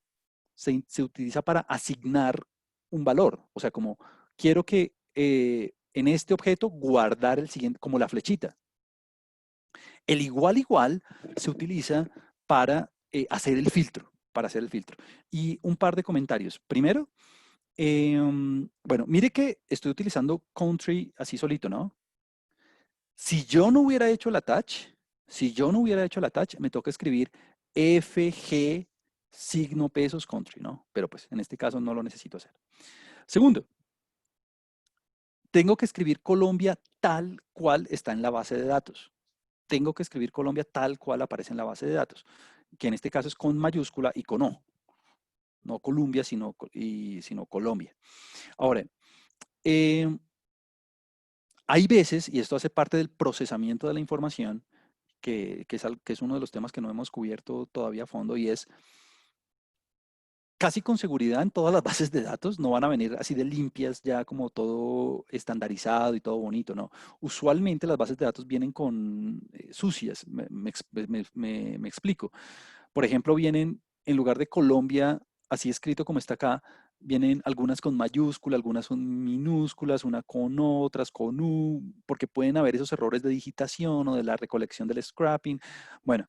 se utiliza para asignar un valor. O sea, como quiero que en este objeto guardar el siguiente, como la flechita. El igual igual se utiliza para hacer el filtro, para hacer el filtro. Y un par de comentarios. Primero, bueno, mire que estoy utilizando country así solito, ¿no? Si yo no hubiera hecho la touch, si yo no hubiera hecho la touch, me toca escribir FG signo pesos country, ¿no? Pero pues en este caso no lo necesito hacer. Segundo, tengo que escribir Colombia tal cual está en la base de datos. Tengo que escribir Colombia tal cual aparece en la base de datos, que en este caso es con mayúscula y con O, no Colombia, sino Colombia. Ahora, eh, hay veces, y esto hace parte del procesamiento de la información, que es uno de los temas que no hemos cubierto todavía a fondo, y es casi con seguridad en todas las bases de datos no van a venir así de limpias, ya como todo estandarizado y todo bonito, ¿no? Usualmente las bases de datos vienen con sucias, me explico. Por ejemplo, vienen, en lugar de Colombia, así escrito como está acá, vienen algunas con mayúscula, algunas son minúsculas, una con O, otras con U, porque pueden haber esos errores de digitación o de la recolección del scrapping. Bueno,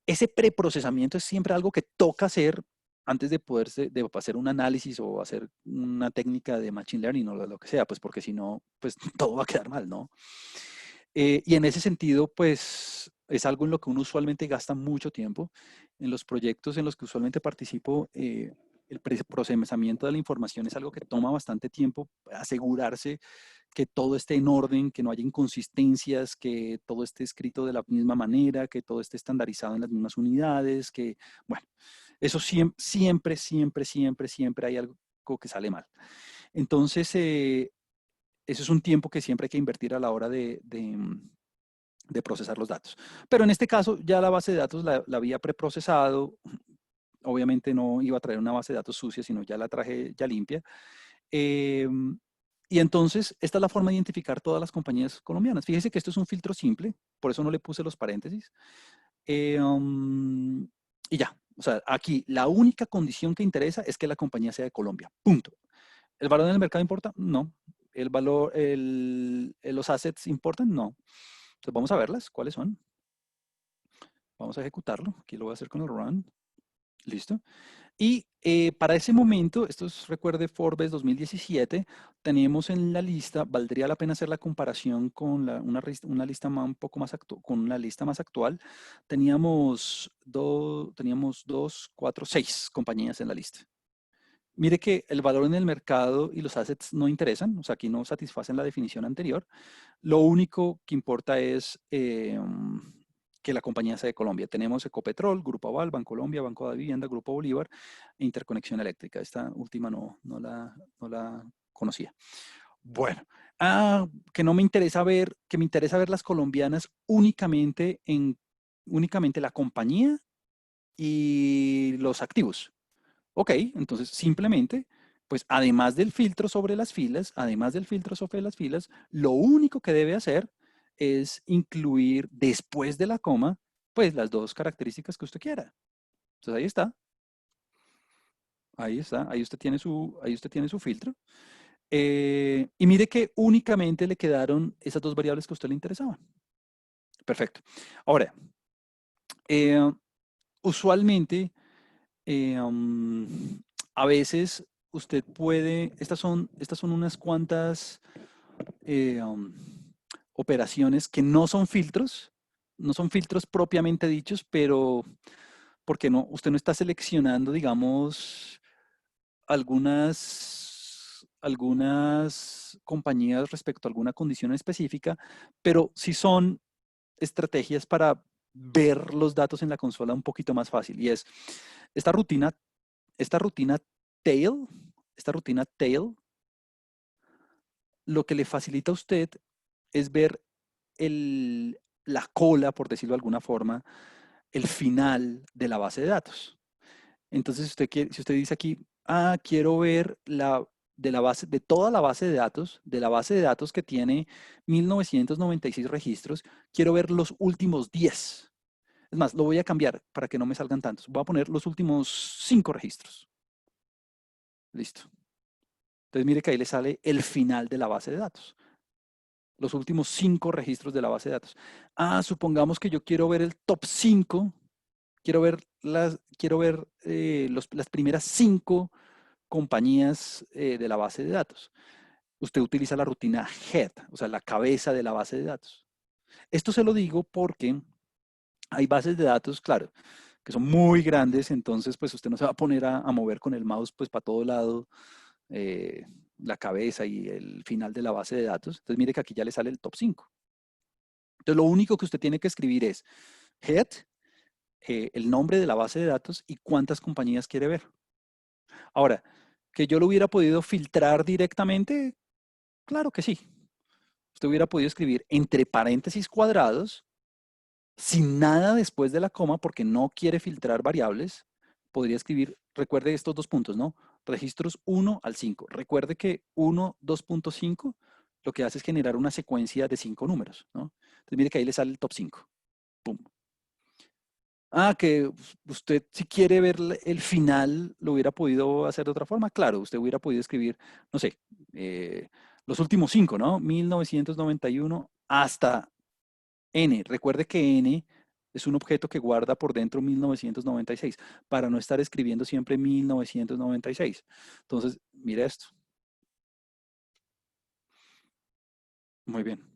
ese preprocesamiento es siempre algo que toca hacer antes de poderse, de hacer un análisis o hacer una técnica de machine learning o lo que sea, pues porque si no, pues todo va a quedar mal, ¿no? Y en ese sentido, pues es algo en lo que uno usualmente gasta mucho tiempo. En los proyectos en los que usualmente participo, el procesamiento de la información es algo que toma bastante tiempo, asegurarse que todo esté en orden, que no haya inconsistencias, que todo esté escrito de la misma manera, que todo esté estandarizado en las mismas unidades, que, bueno, eso siempre hay algo que sale mal. Entonces, eso es un tiempo que siempre hay que invertir a la hora de procesar los datos. Pero en este caso, ya la base de datos la había preprocesado. Obviamente no iba a traer una base de datos sucia, sino ya la traje ya limpia. Y entonces, esta es la forma de identificar todas las compañías colombianas. Fíjese que esto es un filtro simple, por eso no le puse los paréntesis. Y ya, o sea, aquí la única condición que interesa es que la compañía sea de Colombia, punto. ¿El valor en el mercado importa? No. ¿El valor, los assets importan? No. Entonces vamos a verlas, ¿cuáles son? Vamos a ejecutarlo, aquí lo voy a hacer con el run. Listo. Y para ese momento, esto es, recuerde, Forbes 2017, teníamos en la lista, valdría la pena hacer la comparación con una lista un poco más con una lista más actual. Teníamos dos, cuatro, seis compañías en la lista. Mire que el valor en el mercado y los assets no interesan, o sea, aquí no satisfacen la definición anterior. Lo único que importa es que la compañía sea de Colombia. Tenemos Ecopetrol, Grupo Aval, Bancolombia, Banco de Vivienda, Grupo Bolívar e Interconexión Eléctrica. Esta última no la conocía. Bueno, que no me interesa ver, que me interesa ver las colombianas únicamente la compañía y los activos. Ok, entonces simplemente, pues además del filtro sobre las filas, lo único que debe hacer es incluir después de la coma, pues las dos características que usted quiera. Entonces ahí usted tiene su filtro. Y mire que únicamente le quedaron esas dos variables que a usted le interesaban. Perfecto. Ahora, eh, usualmente a veces usted puede, estas son unas cuantas operaciones que no son filtros propiamente dichos, pero porque no, usted no está seleccionando, digamos, algunas compañías respecto a alguna condición específica, pero sí son estrategias para ver los datos en la consola un poquito más fácil. Y es esta rutina esta rutina tail, esta rutina tail, lo que le facilita a usted es ver la cola, por decirlo de alguna forma, el final de la base de datos. Entonces, si usted dice aquí, quiero ver de toda la base de datos, de la base de datos que tiene 1996 registros, quiero ver los últimos 10. Es más, lo voy a cambiar para que no me salgan tantos. Voy a poner los últimos 5 registros. Listo. Entonces mire que ahí le sale el final de la base de datos. Los últimos 5 registros de la base de datos. Ah, supongamos que yo quiero ver el top 5. Quiero ver las primeras 5 compañías de la base de datos. Usted utiliza la rutina head, o sea, la cabeza de la base de datos. Esto se lo digo porque hay bases de datos, claro, que son muy grandes, entonces pues usted no se va a poner a mover con el mouse pues para todo lado eh, la cabeza y el final de la base de datos. Entonces mire que aquí ya le sale el top 5. Entonces lo único que usted tiene que escribir es head, el nombre de la base de datos y cuántas compañías quiere ver. Ahora, que yo lo hubiera podido filtrar directamente, claro que sí. Usted hubiera podido escribir entre paréntesis cuadrados, sin nada después de la coma, porque no quiere filtrar variables. Podría escribir, recuerde estos 2 puntos, ¿no? Registros 1 al 5. Recuerde que 1, 2.5 lo que hace es generar una secuencia de 5 números, ¿no? Entonces mire que ahí le sale el top 5. Pum. Ah, que usted si quiere ver el final, lo hubiera podido hacer de otra forma. Claro, usted hubiera podido escribir, no sé, los últimos 5, ¿no? 1991 hasta N. Recuerde que N es un objeto que guarda por dentro 1996, para no estar escribiendo siempre 1996. Entonces, mire esto. Muy bien.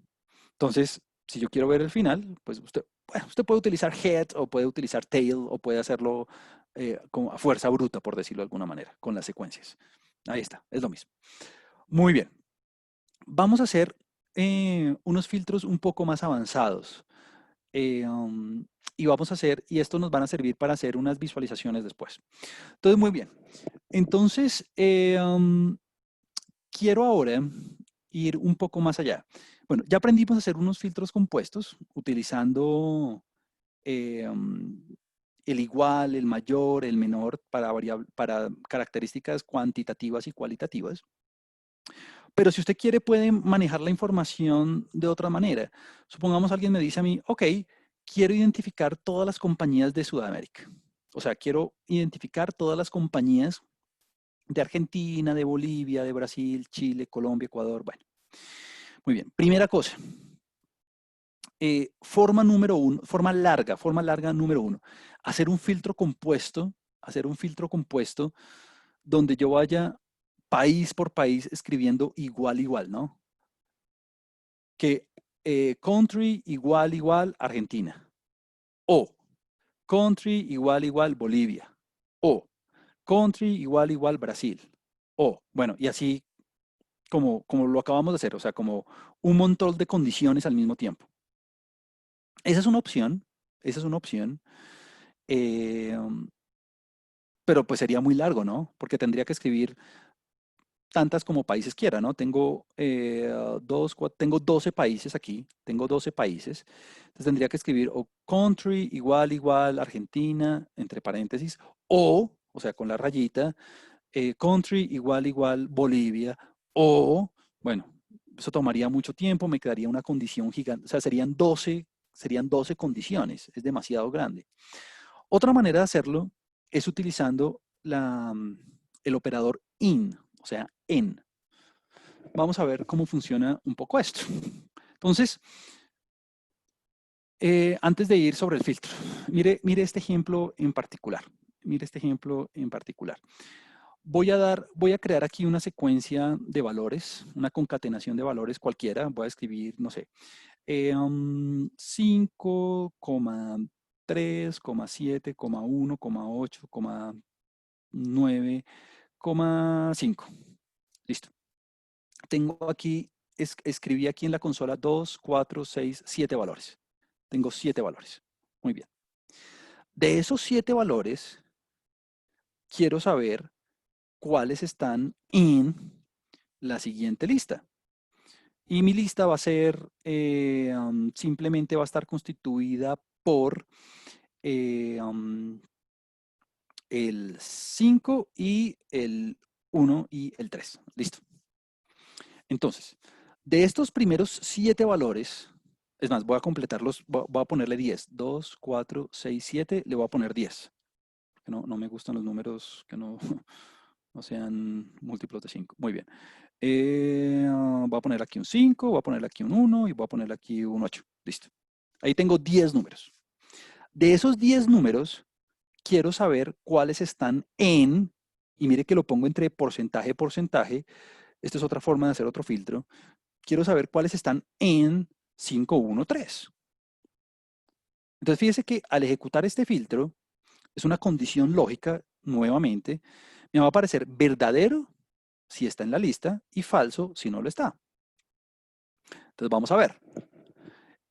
Entonces, si yo quiero ver el final, pues usted puede utilizar head o puede utilizar tail o puede hacerlo como a fuerza bruta, por decirlo de alguna manera, con las secuencias. Ahí está, es lo mismo. Muy bien. Vamos a hacer unos filtros un poco más avanzados. Y vamos a hacer, y estos nos van a servir para hacer unas visualizaciones después. Entonces, muy bien. Entonces, quiero ahora ir un poco más allá. Bueno, ya aprendimos a hacer unos filtros compuestos utilizando el igual, el mayor, el menor para características cuantitativas y cualitativas. Pero si usted quiere, puede manejar la información de otra manera. Supongamos alguien me dice a mí, ok, quiero identificar todas las compañías de Sudamérica. O sea, quiero identificar todas las compañías de Argentina, de Bolivia, de Brasil, Chile, Colombia, Ecuador. Bueno, muy bien. Primera cosa, forma número 1, forma larga número 1. Hacer un filtro compuesto donde yo vaya país por país escribiendo igual, igual, ¿no? Que country igual, igual Argentina. O country igual, igual Bolivia. O country igual, igual Brasil. O, bueno, y así como lo acabamos de hacer, o sea, como un montón de condiciones al mismo tiempo. Esa es una opción, esa es una opción, eh, pero pues sería muy largo, ¿no? Porque tendría que escribir tantas como países quiera, ¿no? Tengo 12 países aquí, tengo 12 países, entonces tendría que escribir o country igual, igual Argentina, entre paréntesis, o sea, con la rayita, country igual, igual Bolivia, o, bueno, eso tomaría mucho tiempo, me quedaría una condición gigante, o sea, serían 12 condiciones, es demasiado grande. Otra manera de hacerlo es utilizando el operador in, o sea, en. Vamos a ver cómo funciona un poco esto. Entonces, antes de ir sobre el filtro, mire este ejemplo en particular. Mire este ejemplo en particular. Voy a crear aquí una secuencia de valores, una concatenación de valores cualquiera. Voy a escribir, no sé, 5,3,7,1,8,9,5. Listo. Escribí aquí en la consola 2, 4, 6, 7 valores. Tengo 7 valores. Muy bien. De esos 7 valores, quiero saber cuáles están en la siguiente lista. Y mi lista va a ser, simplemente va a estar constituida por el 5 y el 1 y el 3. Listo. Entonces, de estos primeros 7 valores, es más, voy a completarlos, voy a ponerle 10. 2, 4, 6, 7, le voy a poner 10. No me gustan los números que no, no sean múltiplos de 5. Muy bien. Voy a poner aquí un 5, voy a poner aquí un 1 y voy a poner aquí un 8. Listo. Ahí tengo 10 números. De esos 10 números, quiero saber cuáles están en, y mire que lo pongo entre porcentaje, porcentaje. Esta es otra forma de hacer otro filtro. Quiero saber cuáles están en 5, 1, 3. Entonces, fíjese que al ejecutar este filtro, es una condición lógica, nuevamente, me va a aparecer verdadero si está en la lista y falso si no lo está. Entonces, vamos a ver.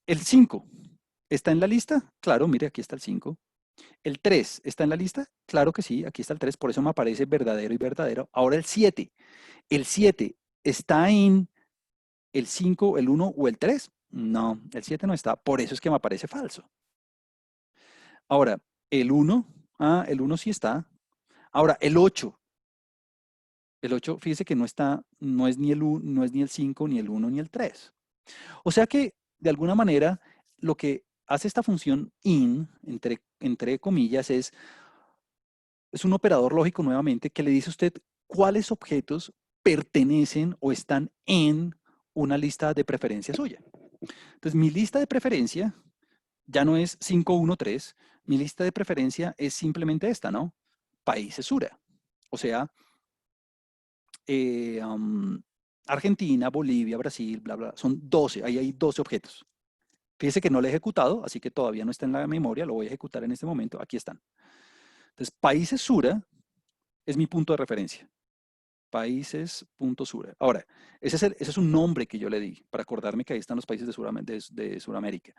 El 5 está en la lista. Claro, mire, aquí está el 5. El 3 está en la lista. Claro que sí, aquí está el 3. Por eso me aparece verdadero y verdadero. Ahora el 7. ¿El 7 está en el 5, el 1 o el 3? No, el 7 no está. Por eso es que me aparece falso. Ahora, el 1. El 1 sí está. Ahora, el 8. El 8, fíjese que no está, no es ni el 1, no es ni el 5, ni el 1, ni el 3. O sea que, de alguna manera, lo que hace esta función in, entre comillas, es un operador lógico nuevamente que le dice a usted cuáles objetos pertenecen o están en una lista de preferencia suya. Entonces, mi lista de preferencia ya no es 513, mi lista de preferencia es simplemente esta, ¿no? Países Sura. O sea, Argentina, Bolivia, Brasil, bla, bla, son 12, ahí hay 12 objetos. Fíjese que no lo he ejecutado, así que todavía no está en la memoria, lo voy a ejecutar en este momento, aquí están. Entonces, países Sura es mi punto de referencia. Países.sura. Ahora, ese es un nombre que yo le di para acordarme que ahí están los países de Sudamérica.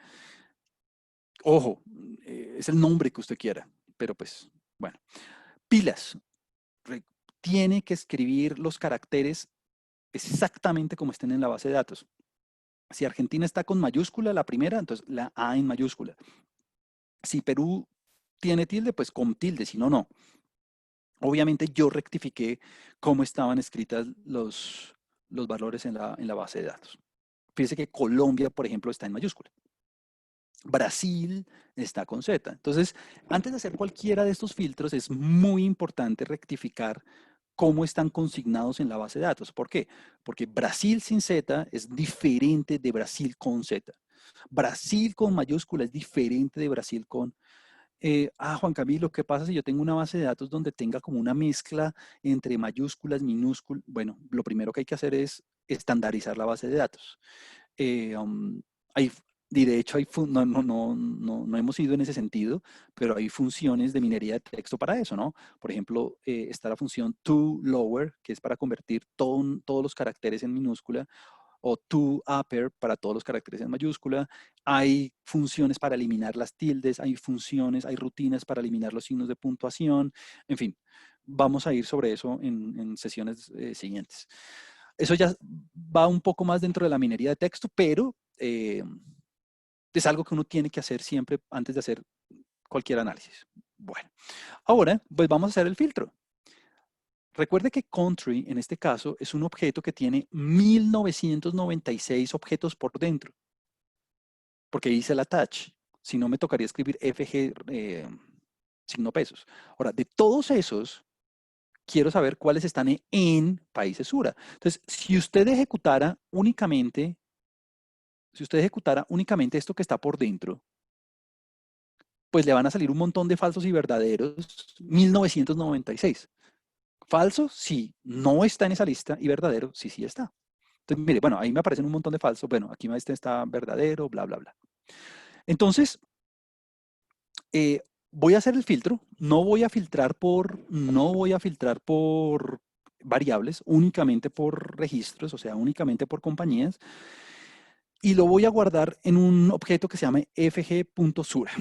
Ojo, es el nombre que usted quiera, pero pues, bueno. Pilas. Tiene que escribir los caracteres exactamente como estén en la base de datos. Si Argentina está con mayúscula la primera, entonces la A en mayúscula. Si Perú tiene tilde, pues con tilde, si no, no. Obviamente yo rectifiqué cómo estaban escritas los valores en la base de datos. Fíjese que Colombia, por ejemplo, está en mayúscula. Brasil está con Z. Entonces, antes de hacer cualquiera de estos filtros, es muy importante rectificar cómo están consignados en la base de datos. ¿Por qué? Porque Brasil sin Z es diferente de Brasil con Z. Brasil con mayúscula es diferente de Brasil con... Juan Camilo, ¿qué pasa si yo tengo una base de datos donde tenga como una mezcla entre mayúsculas, minúsculas? Bueno, lo primero que hay que hacer es estandarizar la base de datos. Hay, y de hecho no hemos ido en ese sentido, pero hay funciones de minería de texto para eso, ¿no? Por ejemplo, está la función toLower, que es para convertir todos los caracteres en minúscula, o toUpper para todos los caracteres en mayúscula. Hay funciones para eliminar las tildes, hay funciones, hay rutinas para eliminar los signos de puntuación, en fin. Vamos a ir sobre eso en sesiones siguientes. Eso ya va un poco más dentro de la minería de texto, pero es algo que uno tiene que hacer siempre antes de hacer cualquier análisis. Bueno, ahora pues vamos a hacer el filtro. Recuerde que country, en este caso, es un objeto que tiene 1996 objetos por dentro, porque hice el attach. Si no, me tocaría escribir FG signo pesos. Ahora, de todos esos, quiero saber cuáles están en países Sura. Entonces, si usted ejecutara únicamente esto que está por dentro, pues le van a salir un montón de falsos y verdaderos, 1996. Falso, sí, no está en esa lista, y verdadero, sí, sí está. Entonces, mire, bueno, ahí me aparecen un montón de falsos. Bueno, aquí está verdadero, bla, bla, bla. Entonces, voy a hacer el filtro. No voy a filtrar por variables, únicamente por registros, o sea, únicamente por compañías. Y lo voy a guardar en un objeto que se llama fg.sura.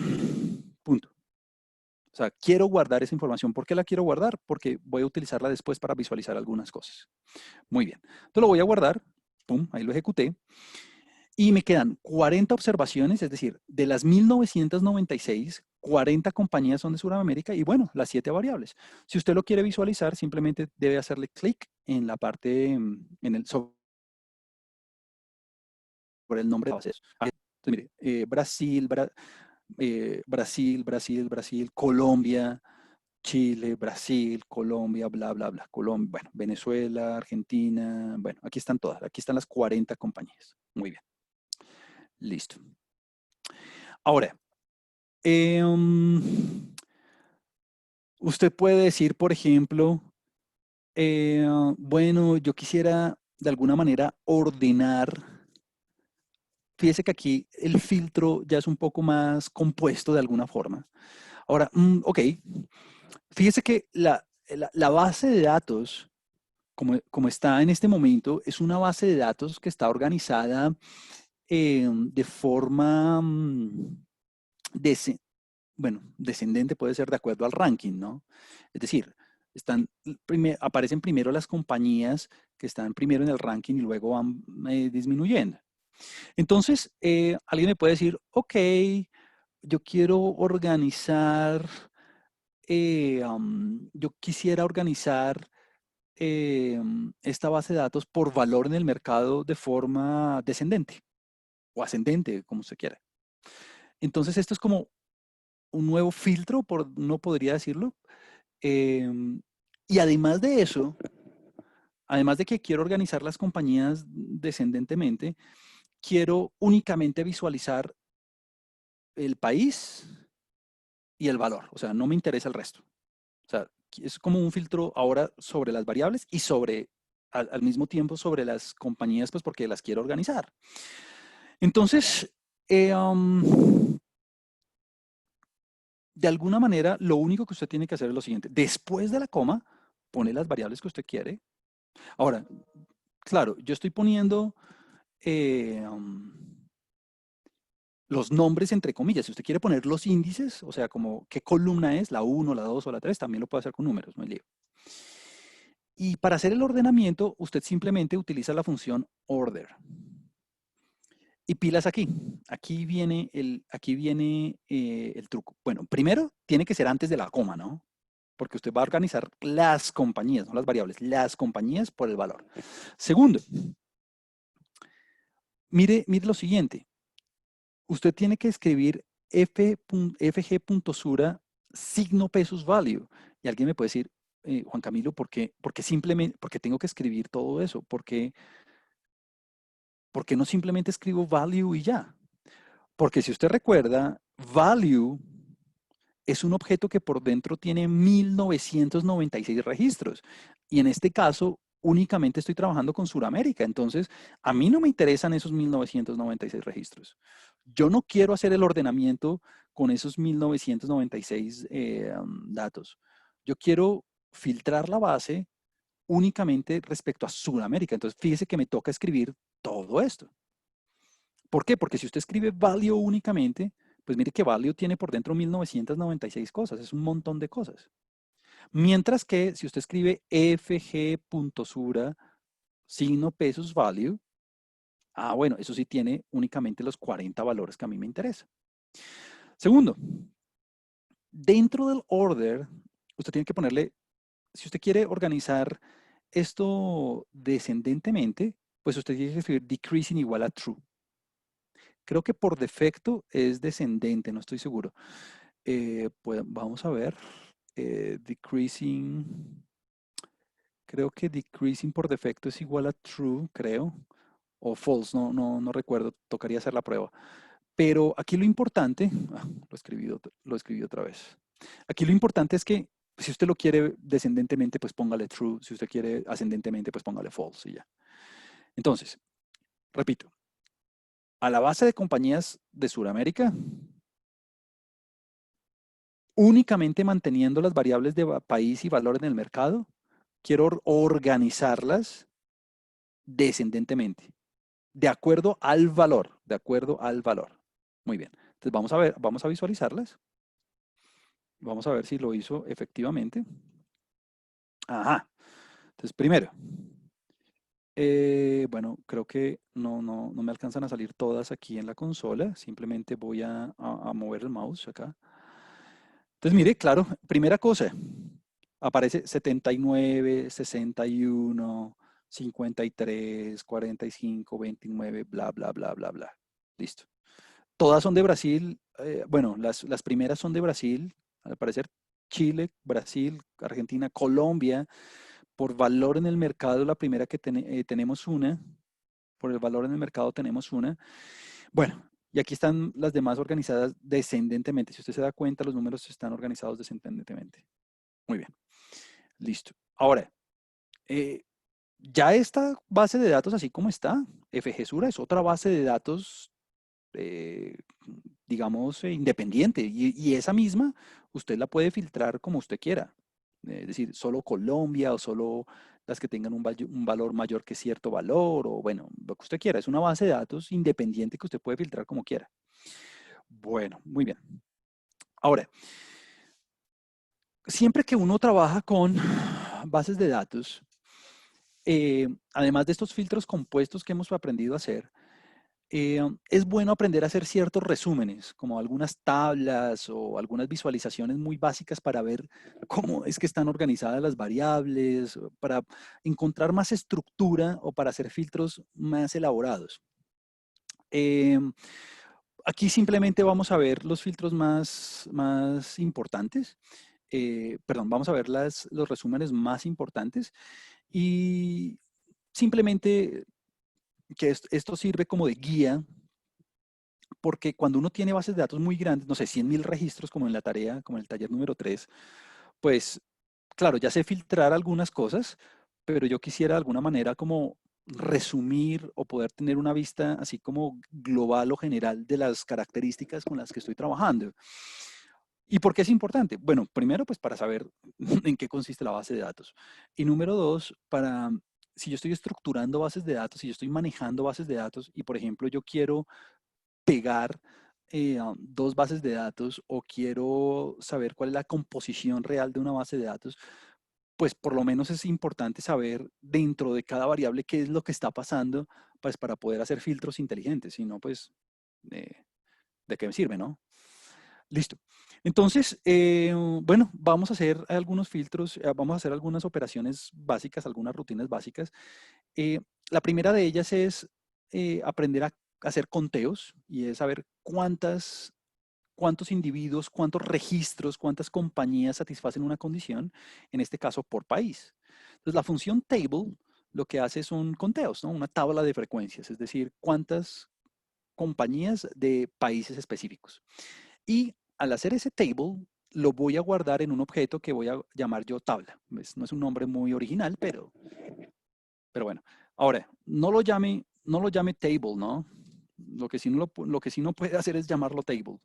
Punto. O sea, quiero guardar esa información. ¿Por qué la quiero guardar? Porque voy a utilizarla después para visualizar algunas cosas. Muy bien. Entonces lo voy a guardar. Pum, ahí lo ejecuté. Y me quedan 40 observaciones, es decir, de las 1996, 40 compañías son de Sudamérica y bueno, las 7 variables. Si usted lo quiere visualizar, simplemente debe hacerle clic en la parte, sobre el nombre de bases. Entonces, mire, Brasil, Colombia, Chile, Brasil, Colombia, bla, bla, bla. Colombia, bueno, Venezuela, Argentina, bueno, aquí están todas, aquí están las 40 compañías. Muy bien, listo. Ahora, usted puede decir, por ejemplo, bueno, yo quisiera de alguna manera ordenar. Fíjese que aquí el filtro ya es un poco más compuesto de alguna forma. Ahora, ok, fíjese que la base de datos, como está en este momento, es una base de datos que está organizada de forma, descendente, puede ser de acuerdo al ranking, ¿no? Es decir, aparecen primero las compañías que están primero en el ranking y luego van disminuyendo. Entonces, alguien me puede decir, ok, yo quiero organizar, yo quisiera organizar esta base de datos por valor en el mercado de forma descendente o ascendente, como se quiera. Entonces, esto es como un nuevo filtro, no podría decirlo. Y además de eso, además de que quiero organizar las compañías descendentemente, quiero únicamente visualizar el país y el valor. O sea, no me interesa el resto. O sea, es como un filtro ahora sobre las variables y al mismo tiempo sobre las compañías, pues porque las quiero organizar. Entonces, de alguna manera, lo único que usted tiene que hacer es lo siguiente. Después de la coma, pone las variables que usted quiere. Ahora, claro, yo estoy poniendo los nombres entre comillas. Si usted quiere poner los índices, o sea, como qué columna es, la 1, la 2 o la 3, también lo puede hacer con números, no hay lío. Y para hacer el ordenamiento, usted simplemente utiliza la función order. Y pilas aquí. Aquí viene el truco. Bueno, primero tiene que ser antes de la coma, ¿no? Porque usted va a organizar las compañías, no las variables, las compañías por el valor. Segundo, mire lo siguiente. Usted tiene que escribir fg.sura signo pesos value. Y alguien me puede decir, Juan Camilo, porque tengo que escribir todo eso? ¿Por qué no simplemente escribo value y ya? Porque si usted recuerda, value es un objeto que por dentro tiene 1996 registros. Y en este caso, únicamente estoy trabajando con Sudamérica. Entonces, a mí no me interesan esos 1996 registros. Yo no quiero hacer el ordenamiento con esos 1996 datos. Yo quiero filtrar la base únicamente respecto a Sudamérica. Entonces, fíjese que me toca escribir todo esto. ¿Por qué? Porque si usted escribe value únicamente, pues mire que value tiene por dentro 1996 cosas, es un montón de cosas. Mientras que si usted escribe fg.sura signo pesos value, bueno, eso sí tiene únicamente los 40 valores que a mí me interesan. Segundo, dentro del order, usted tiene que ponerle, si usted quiere organizar esto descendentemente, pues usted tiene que escribir decreasing igual a true. Creo que por defecto es descendente, no estoy seguro. Pues vamos a ver. Decreasing. Creo que decreasing por defecto es igual a true, creo. O false, no recuerdo. Tocaría hacer la prueba. Pero aquí lo importante. Lo escribí otra vez. Aquí lo importante es que si usted lo quiere descendentemente, pues póngale true. Si usted quiere ascendentemente, pues póngale false y ya. Entonces, repito. A la base de compañías de Sudamérica, únicamente manteniendo las variables de país y valor en el mercado, quiero organizarlas descendentemente, de acuerdo al valor, de acuerdo al valor. Muy bien. Entonces vamos a ver, vamos a visualizarlas. Vamos a ver si lo hizo efectivamente. Ajá. Entonces, primero, bueno, creo que no me alcanzan a salir todas aquí en la consola. Simplemente voy a mover el mouse acá. Entonces, mire, claro, primera cosa, aparece 79, 61, 53, 45, 29, bla, bla, bla, bla, bla. Listo. Todas son de Brasil. Bueno, las primeras son de Brasil, al parecer Chile, Brasil, Argentina, Colombia. Por valor en el mercado, la primera que tenemos una. Por el valor en el mercado tenemos una. Bueno, y aquí están las demás organizadas descendentemente. Si usted se da cuenta, los números están organizados descendentemente. Muy bien, listo. Ahora, eh, ya esta base de datos, así como está, FGSura es otra base de datos, eh, digamos, independiente. Y esa misma, usted la puede filtrar como usted quiera. Es decir, solo Colombia o solo las que tengan un valor mayor que cierto valor, o bueno, lo que usted quiera. Es una base de datos independiente que usted puede filtrar como quiera. Bueno, muy bien. Ahora, siempre que uno trabaja con bases de datos, además de estos filtros compuestos que hemos aprendido a hacer, es bueno aprender a hacer ciertos resúmenes, como algunas tablas o algunas visualizaciones muy básicas para ver cómo es que están organizadas las variables, para encontrar más estructura o para hacer filtros más elaborados. Eh, Aquí simplemente vamos a ver los filtros más importantes. Perdón, vamos a ver los resúmenes más importantes y simplemente que esto sirve como de guía, porque cuando uno tiene bases de datos muy grandes, no sé, 100.000 registros como en la tarea, como en el taller número 3, pues claro, ya sé filtrar algunas cosas, pero yo quisiera de alguna manera como resumir o poder tener una vista así como global o general de las características con las que estoy trabajando. ¿Y por qué es importante? Bueno, primero, pues para saber en qué consiste la base de datos. Y número dos, para, si yo estoy estructurando bases de datos, si yo estoy manejando bases de datos y, por ejemplo, yo quiero pegar dos bases de datos o quiero saber cuál es la composición real de una base de datos, pues por lo menos es importante saber dentro de cada variable qué es lo que está pasando, pues para poder hacer filtros inteligentes. Si no, pues, ¿de qué me sirve, no? Listo. Entonces, bueno, vamos a hacer algunos filtros, vamos a hacer algunas operaciones básicas, algunas rutinas básicas. Eh, la primera de ellas es aprender a hacer conteos y es saber cuántos individuos, cuántos registros, cuántas compañías satisfacen una condición, en este caso por país. Entonces, la función table lo que hace son conteos, ¿no? Una tabla de frecuencias, es decir, cuántas compañías de países específicos. Y al hacer ese table, lo voy a guardar en un objeto que voy a llamar yo tabla. No es un nombre muy original, pero bueno. Ahora, no lo llame table, ¿no? Lo que sí no puede hacer es llamarlo table.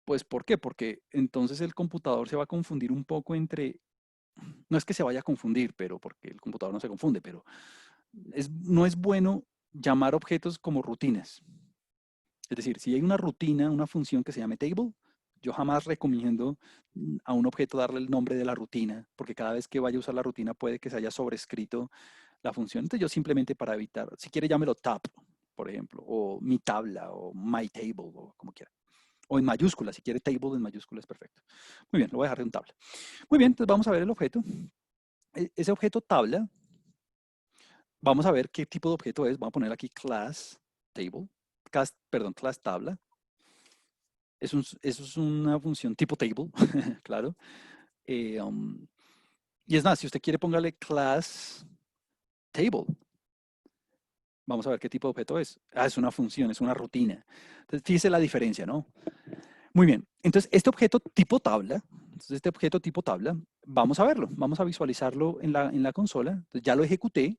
Pues, ¿por qué? Porque entonces el computador se va a confundir un poco entre, no es que se vaya a confundir, pero porque el computador no se confunde, pero no es bueno llamar objetos como rutinas. Es decir, si hay una rutina, una función que se llame table, yo jamás recomiendo a un objeto darle el nombre de la rutina, porque cada vez que vaya a usar la rutina puede que se haya sobrescrito la función. Entonces yo simplemente para evitar, si quiere llámelo tab, por ejemplo, o mi tabla, o my table, o como quiera. O en mayúsculas, si quiere table en mayúsculas, perfecto. Muy bien, lo voy a dejar en tabla. Muy bien, entonces vamos a ver el objeto. Ese objeto tabla, vamos a ver qué tipo de objeto es. Vamos a poner aquí class table, class tabla. Eso es una función tipo table, claro. Eh, um, y es más, si usted quiere póngale class table. Vamos a ver qué tipo de objeto es. Ah, es una función, es una rutina. Entonces, fíjese la diferencia, ¿no? Muy bien. Entonces, este objeto tipo tabla, vamos a verlo, vamos a visualizarlo en la consola. Entonces, ya lo ejecuté,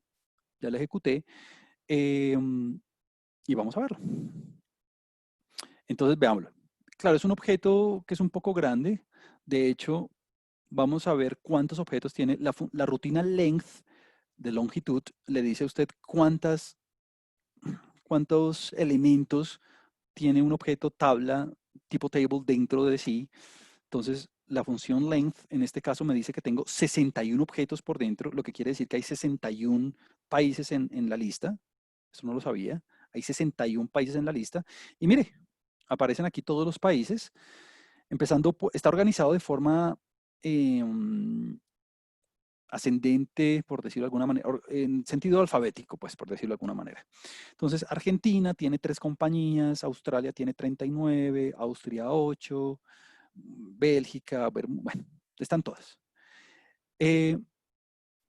eh, y vamos a verlo. Entonces, veámoslo. Claro, es un objeto que es un poco grande. De hecho, vamos a ver cuántos objetos tiene. La rutina length de longitud le dice a usted cuántos elementos tiene un objeto tabla tipo table dentro de sí. Entonces, la función length en este caso me dice que tengo 61 objetos por dentro, lo que quiere decir que hay 61 países en la lista. Eso no lo sabía. Hay 61 países en la lista. Y mire, aparecen aquí todos los países. Empezando, está organizado de forma ascendente, por decirlo de alguna manera, en sentido alfabético, pues, por decirlo de alguna manera. Entonces, Argentina tiene 3 compañías, Australia tiene 39, Austria 8, Bélgica, bueno, están todas.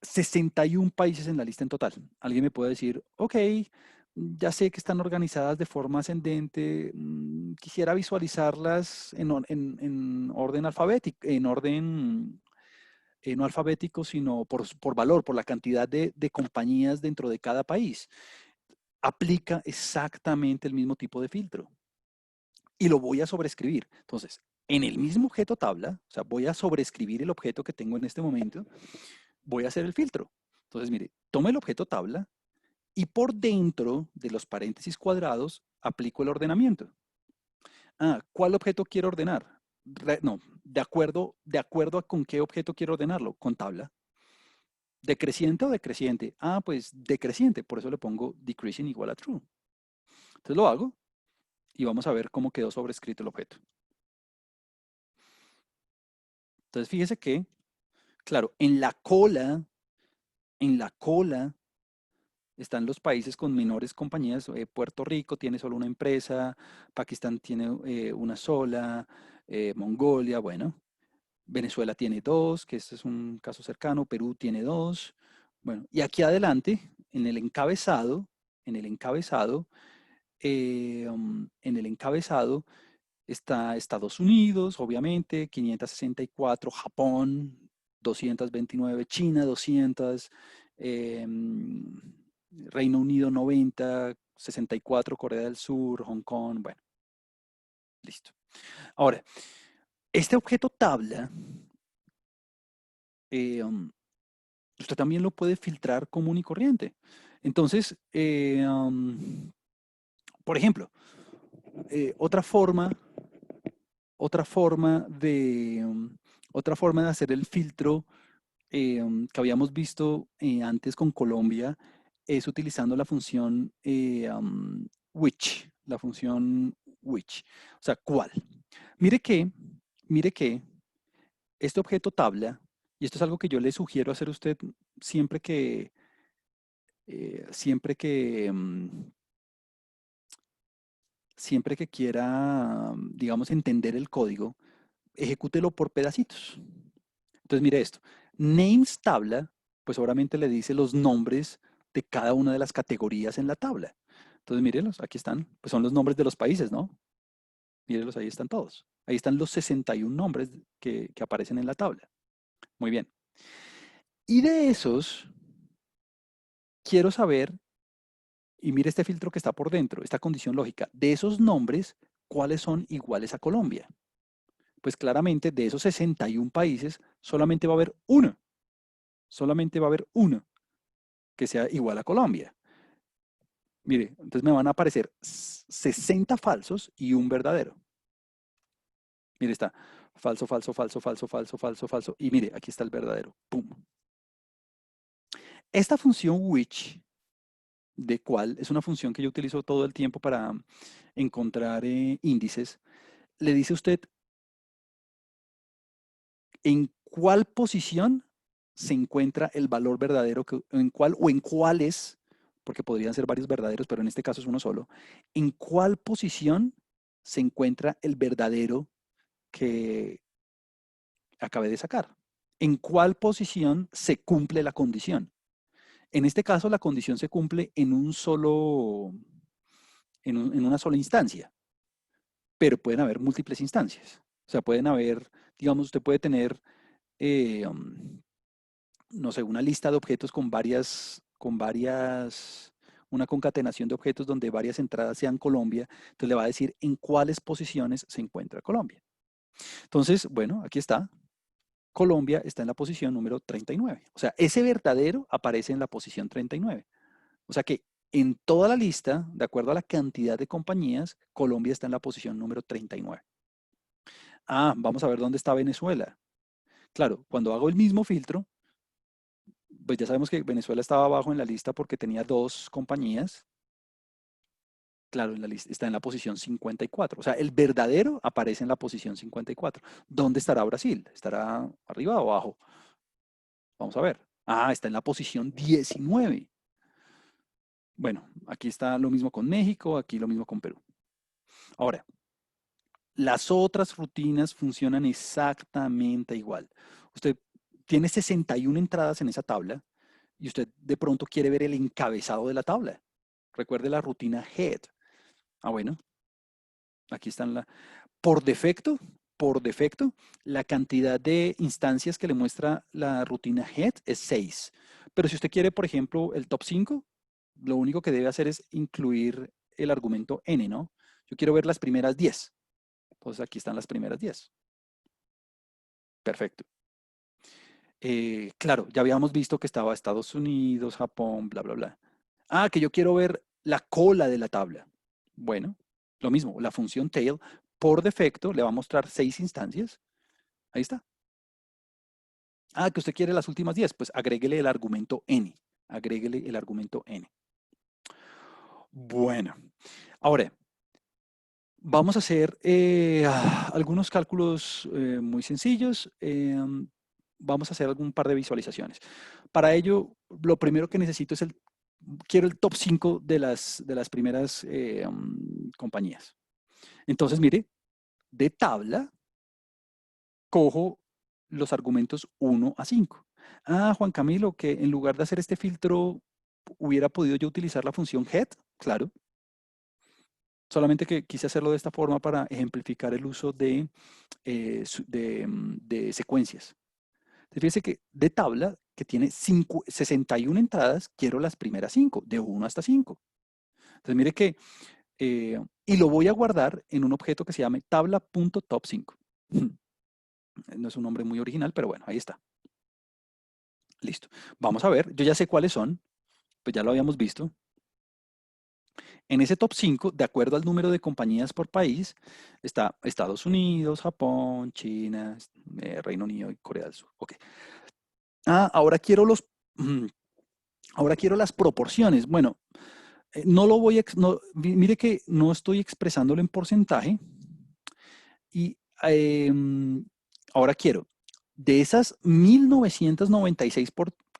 61 países en la lista en total. Alguien me puede decir, ok, ya sé que están organizadas de forma ascendente, quisiera visualizarlas en orden alfabético, en orden no alfabético, sino por valor, por la cantidad de compañías dentro de cada país. Aplica exactamente el mismo tipo de filtro y lo voy a sobreescribir. Entonces, en el mismo objeto tabla, o sea, voy a sobreescribir el objeto que tengo en este momento, voy a hacer el filtro. Entonces, mire, tomo el objeto tabla y por dentro de los paréntesis cuadrados aplico el ordenamiento. Ah, ¿cuál objeto quiero ordenar? No, de acuerdo a con qué objeto quiero ordenarlo, con tabla. ¿Decreciente o decreciente? Ah, pues decreciente, por eso le pongo decreasing igual a true. Entonces lo hago y vamos a ver cómo quedó sobrescrito el objeto. Entonces fíjese que, claro, en la cola están los países con menores compañías. Puerto Rico tiene solo una empresa, Pakistán tiene una sola, Mongolia, bueno, Venezuela tiene dos, que este es un caso cercano, Perú tiene dos. Bueno, y aquí adelante, en el encabezado, en el encabezado está Estados Unidos, obviamente, 564, Japón, 229, China, 200, Reino Unido, 90, 64, Corea del Sur, Hong Kong, bueno, listo. Ahora, este objeto tabla, usted también lo puede filtrar común y corriente. Entonces, por ejemplo, eh, otra forma Otra forma de, otra forma de hacer el filtro que habíamos visto antes con Colombia es utilizando la función which, la función which. O sea, ¿cuál? Mire que, mire que este objeto tabla, y esto es algo que yo le sugiero hacer a usted siempre que, siempre que, siempre que quiera, digamos, entender el código, ejecútelo por pedacitos. Entonces, mire esto. Names tabla, pues obviamente le dice los nombres de cada una de las categorías en la tabla. Entonces, mírelos, aquí están. Pues son los nombres de los países, ¿no? Mírelos, ahí están todos. Ahí están los 61 nombres que aparecen en la tabla. Muy bien. Y de esos, quiero saber, y mire este filtro que está por dentro, esta condición lógica, de esos nombres, ¿cuáles son iguales a Colombia? Pues claramente de esos 61 países, solamente va a haber uno que sea igual a Colombia. Mire, entonces me van a aparecer 60 falsos y un verdadero. Mire, está falso, falso, falso, falso, falso, falso, falso. Y mire, aquí está el verdadero. ¡Pum! Esta función which, de cuál, es una función que yo utilizo todo el tiempo para encontrar índices. Le dice a usted en cuál posición se encuentra el valor verdadero, en cuál o en cuáles, porque podrían ser varios verdaderos, pero en este caso es uno solo, en cuál posición se encuentra el verdadero que acabé de sacar. ¿En cuál posición se cumple la condición? En este caso, la condición se cumple en un solo, en una sola instancia, pero pueden haber múltiples instancias. O sea, pueden haber, digamos, usted puede tener, eh, um, no sé, una lista de objetos una concatenación de objetos donde varias entradas sean Colombia, entonces le va a decir en cuáles posiciones se encuentra Colombia. Entonces, bueno, aquí está. Colombia está en la posición número 39. O sea, ese verdadero aparece en la posición 39. O sea que en toda la lista, de acuerdo a la cantidad de compañías, Colombia está en la posición número 39. Ah, vamos a ver dónde está Venezuela. Claro, cuando hago el mismo filtro, pues ya sabemos que Venezuela estaba abajo en la lista porque tenía dos compañías. Claro, está en la posición 54. O sea, el verdadero aparece en la posición 54. ¿Dónde estará Brasil? ¿Estará arriba o abajo? Vamos a ver. Ah, está en la posición 19. Bueno, aquí está lo mismo con México, aquí lo mismo con Perú. Ahora, las otras rutinas funcionan exactamente igual. Usted tiene 61 entradas en esa tabla y usted de pronto quiere ver el encabezado de la tabla. Recuerde la rutina head. Ah, bueno, aquí están por defecto, la cantidad de instancias que le muestra la rutina head es 6. Pero si usted quiere, por ejemplo, el top 5, lo único que debe hacer es incluir el argumento n, ¿no? Yo quiero ver las primeras 10. Entonces aquí están las primeras 10. Perfecto. Claro, ya habíamos visto que estaba Estados Unidos, Japón, bla, bla, bla. Ah, que yo quiero ver la cola de la tabla. Bueno, lo mismo, la función tail por defecto le va a mostrar 6 instancias. Ahí está. Ah, que usted quiere las últimas 10, pues agréguele el argumento n. Agréguele el argumento n. Bueno, ahora vamos a hacer algunos cálculos muy sencillos. Vamos a hacer algún par de visualizaciones. Para ello, lo primero que necesito es quiero el top 5 de las primeras compañías. Entonces, mire, de tabla, cojo los argumentos 1 a 5. Ah, Juan Camilo, que en lugar de hacer este filtro, hubiera podido yo utilizar la función head. Claro, solamente que quise hacerlo de esta forma para ejemplificar el uso de secuencias. Fíjese que de tabla, que tiene 61 entradas, quiero las primeras 5, de 1 hasta 5. Entonces mire que, y lo voy a guardar en un objeto que se llame tabla.top5. No es un nombre muy original, pero bueno, ahí está. Listo. Vamos a ver, yo ya sé cuáles son, pues ya lo habíamos visto. En ese top 5, de acuerdo al número de compañías por país, está Estados Unidos, Japón, China, Reino Unido y Corea del Sur. Ok. Ah, ahora quiero las proporciones. Bueno, no lo voy a, mire que no estoy expresándolo en porcentaje y ahora quiero de esas 1996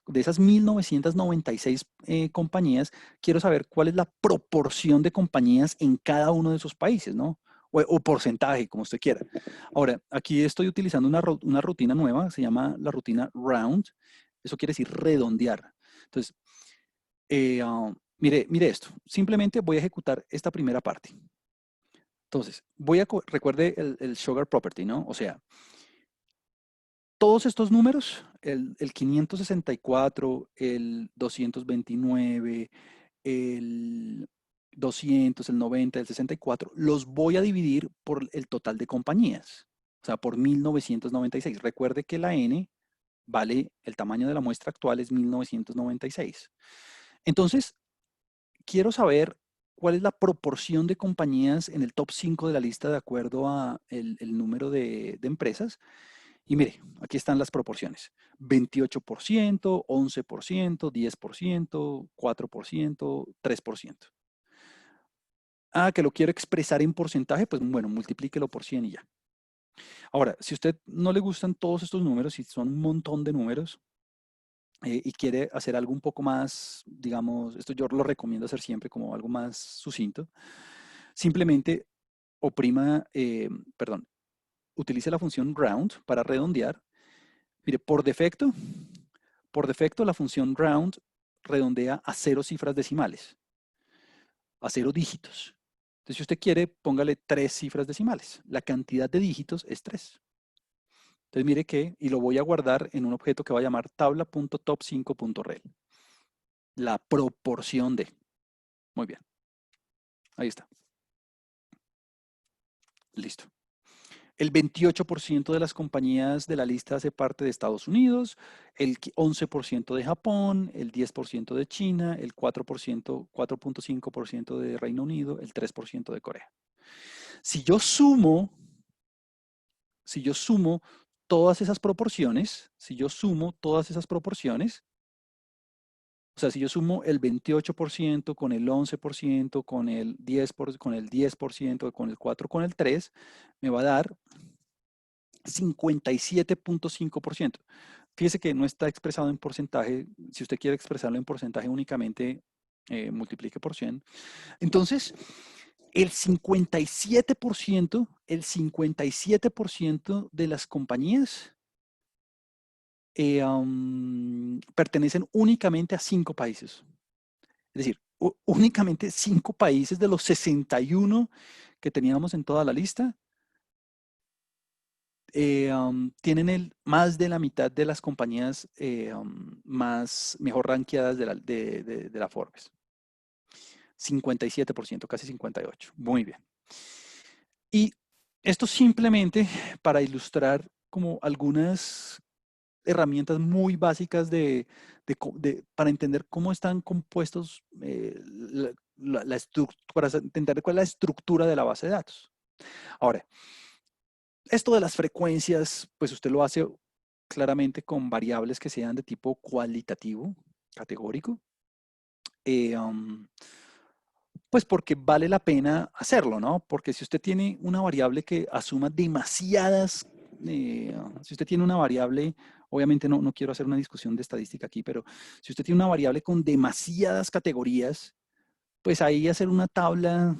de esas 1996 compañías, quiero saber cuál es la proporción de compañías en cada uno de esos países, ¿no? O porcentaje, como usted quiera. Ahora, aquí estoy utilizando una rutina nueva, se llama la rutina round. Eso quiere decir redondear. Entonces, mire esto. Simplemente voy a ejecutar esta primera parte. Entonces, recuerde el sugar property, ¿no? O sea, todos estos números, el 564, el 229, el 200, el 90, el 64, los voy a dividir por el total de compañías, o sea, por 1996. Recuerde que la n vale, el tamaño de la muestra actual es 1996. Entonces, quiero saber cuál es la proporción de compañías en el top 5 de la lista de acuerdo a el número de empresas. Y mire, aquí están las proporciones. 28%, 11%, 10%, 4%, 3%. Ah, que lo quiero expresar en porcentaje, pues bueno, multiplíquelo por 100 y ya. Ahora, si a usted no le gustan todos estos números, si son un montón de números, y quiere hacer algo un poco más, digamos, esto yo lo recomiendo hacer siempre como algo más sucinto, simplemente perdón, utilice la función round para redondear. Mire, por defecto la función round redondea a 0 cifras decimales, a 0 dígitos. Entonces, si usted quiere, póngale 3 cifras decimales. La cantidad de dígitos es 3. Entonces, mire que, y lo voy a guardar en un objeto que va a llamar tabla.top5.rel. La proporción de. Muy bien. Ahí está. Listo. El 28% de las compañías de la lista hace parte de Estados Unidos, el 11% de Japón, el 10% de China, el 4.5% de Reino Unido, el 3% de Corea. Si yo sumo todas esas proporciones, O sea, si yo sumo el 28% con el 11%, con el 10%, con el 4%, con el 3%, me va a dar 57.5%. Fíjese que no está expresado en porcentaje. Si usted quiere expresarlo en porcentaje únicamente, multiplique por 100. Entonces, el 57% de las compañías pertenecen únicamente a 5 países. Es decir, únicamente 5 países de los 61 que teníamos en toda la lista tienen más de la mitad de las compañías mejor rankeadas de la Forbes. 57%, casi 58%. Muy bien. Y esto simplemente para ilustrar como algunas herramientas muy básicas para entender cómo están compuestos, para entender cuál es la estructura de la base de datos. Ahora, esto de las frecuencias, pues usted lo hace claramente con variables que sean de tipo cualitativo, categórico. Pues porque vale la pena hacerlo, ¿no? Porque si usted tiene una variable que asuma demasiadas, si usted tiene una variable, obviamente no quiero hacer una discusión de estadística aquí, pero si usted tiene una variable con demasiadas categorías, pues ahí hacer una tabla,